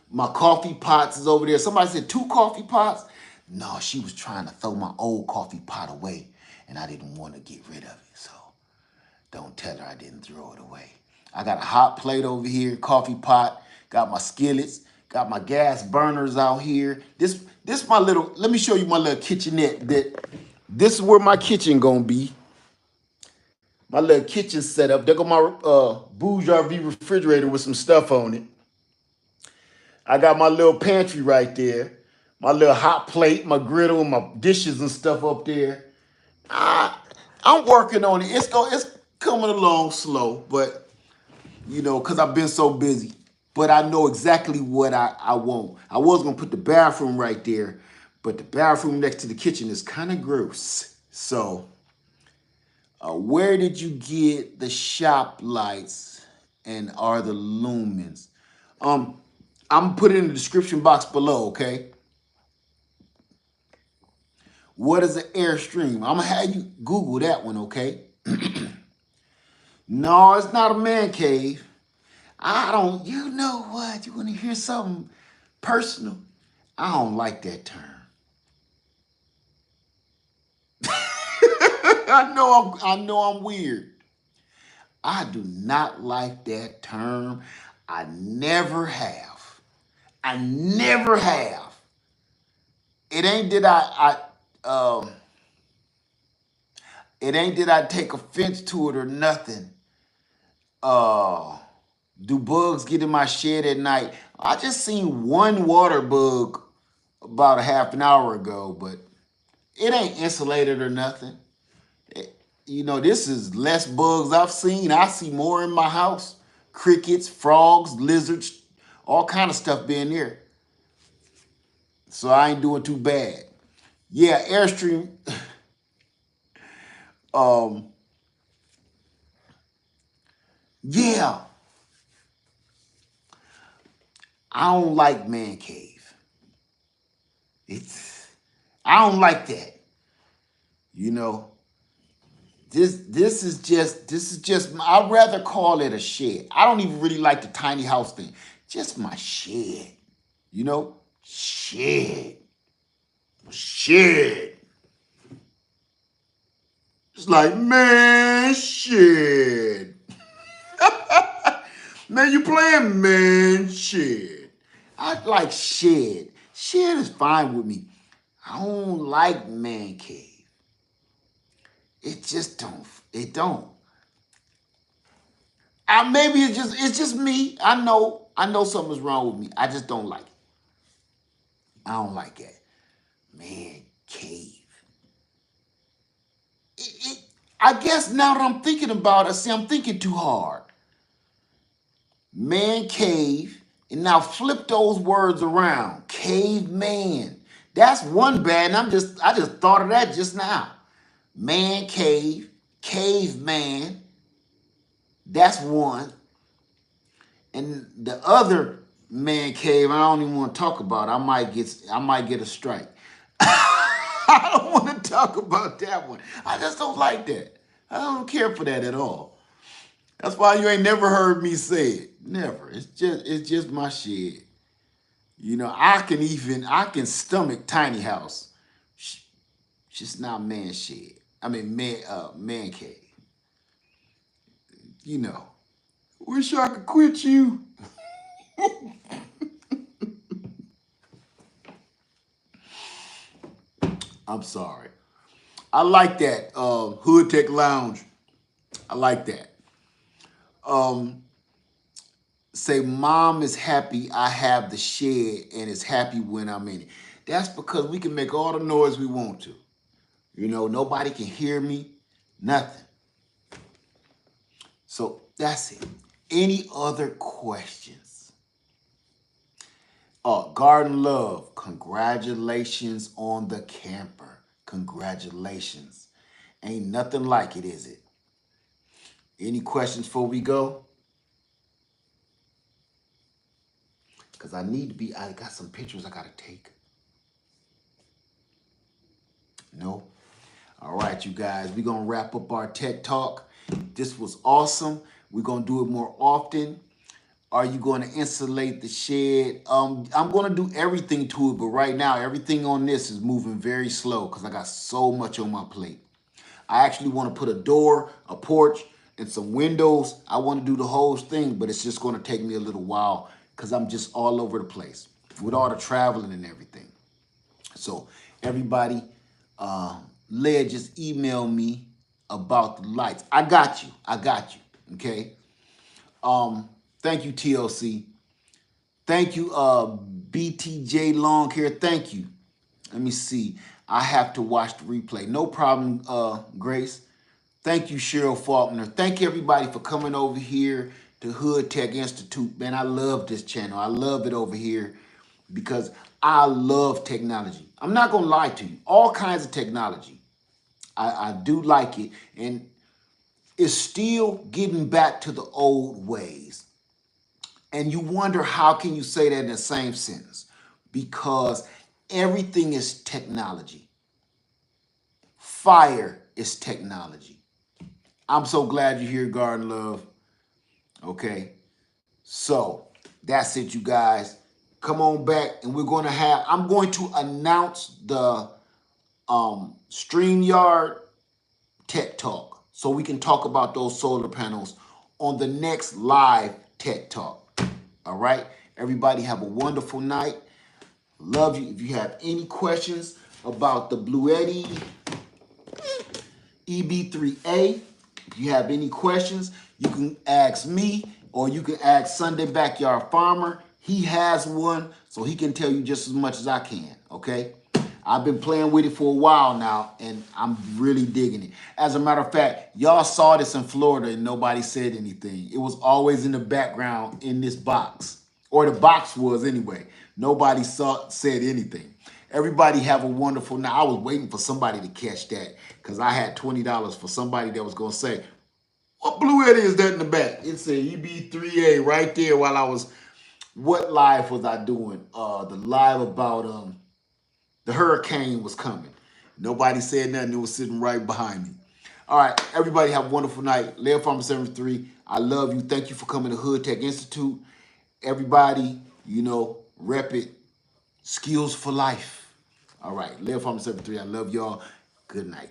My coffee pots is over there. Somebody said 2 coffee pots. No, she was trying to throw my old coffee pot away, and I didn't want to get rid of it. So don't tell her I didn't throw it away. I got a hot plate over here, coffee pot, got my skillets, got my gas burners out here. This my little, let me show you my little kitchenette. This is where my kitchen gonna be. My little kitchen setup. There go my Bouge RV refrigerator with some stuff on it. I got my little pantry right there. My little hot plate, my griddle, and my dishes and stuff up there. I, I'm working on it. It's coming along slow, but because I've been so busy. But I know exactly what I want. I was gonna put the bathroom right there, but the bathroom next to the kitchen is kind of gross. So, where did you get the shop lights, and are the lumens? Um, I'm gonna put it in the description box below. Okay. What is an Airstream? I'm gonna have you Google that one. Okay. No, it's not a man cave. I don't, you know what? You want to hear something personal? I don't like that term. I know I'm weird. I do not like that term. I never have. I never have. It ain't that it ain't that I take offense to it or nothing. Uh do bugs get in my shed at night? I just seen one water bug about a half an hour ago, but it ain't insulated or nothing. This is less bugs I've seen. I see more in my house. Crickets, frogs, lizards, all kind of stuff being there. So I ain't doing too bad. Yeah, Airstream. Um, yeah, I don't like man cave. It's I don't like that. You know, this is just I'd rather call it a shed. I don't even really like the tiny house thing. Just my shed. Shed. Shit. It's like, man, shit. Man, you playing, man, shit. I like shed. Shed is fine with me. I don't like man cave. It just don't. It don't. Maybe it's just me. I know something's wrong with me. I just don't like it. I don't like it. Man cave. It, I guess now that I'm thinking about it, see, I'm thinking too hard. Man cave, and now flip those words around. Caveman. That's one bad, and I just thought of that just now. Man cave, caveman. That's one. And the other man cave, I don't even want to talk about. I might get a strike. I don't want to talk about that one. I just don't like that. I don't care for that at all. That's why you ain't never heard me say it. Never. It's just my shit. I can stomach tiny house. Just not man shed. I mean man cave. You know. Wish I could quit you. I'm sorry. I like that. Hood Tech Lounge. I like that. Um, Say mom is happy I have the shed and is happy when I'm in it. That's because we can make all the noise we want to. You know, nobody can hear me, nothing. So that's it. Any other questions? Garden Love, congratulations on the camper. Congratulations. Ain't nothing like it, is it? Any questions before we go? Because I got some pictures I got to take. No? All right, you guys, we're going to wrap up our tech talk. This was awesome. We're going to do it more often. Are you going to insulate the shed? I'm going to do everything to it, but right now, everything on this is moving very slow because I got so much on my plate. I actually want to put a door, a porch, and some windows. I want to do the whole thing, but it's just going to take me a little while because I'm just all over the place with all the traveling and everything. So everybody, Leah just emailed me about the lights. I got you. I got you. Okay. Thank you, TLC. Thank you, BTJ Long Hair. Thank you. Let me see. I have to watch the replay. No problem, Grace. Thank you, Cheryl Faulkner. Thank you, everybody, for coming over here to Hood Tech Institute. Man, I love this channel. I love it over here because I love technology. I'm not going to lie to you. All kinds of technology. I do like it. And it's still getting back to the old ways. And you wonder how can you say that in the same sentence? Because everything is technology. Fire is technology. I'm so glad you're here, Garden Love. Okay. So that's it, you guys. Come on back and I'm going to announce the StreamYard Tech Talk so we can talk about those solar panels on the next live Tech Talk. All right. Everybody have a wonderful night. Love you. If you have any questions about the Bluetti EB3A, if you have any questions, you can ask me or you can ask Sunday Backyard Farmer. He has one, so he can tell you just as much as I can, okay? I've been playing with it for a while now, and I'm really digging it. As a matter of fact, y'all saw this in Florida and nobody said anything. It was always in the background in this box, or the box was anyway. Nobody said anything. Everybody have a wonderful night. I was waiting for somebody to catch that because I had $20 for somebody that was going to say, what blue Eddie is that in the back? It said EB3A right there while I was, what live was I doing? The live about the hurricane was coming. Nobody said nothing. It was sitting right behind me. All right, everybody have a wonderful night. Leo Farmer 73, I love you. Thank you for coming to Hood Tech Institute. Everybody, rep it. Skills for life. All right, Leo Farmer 73, I love y'all. Good night.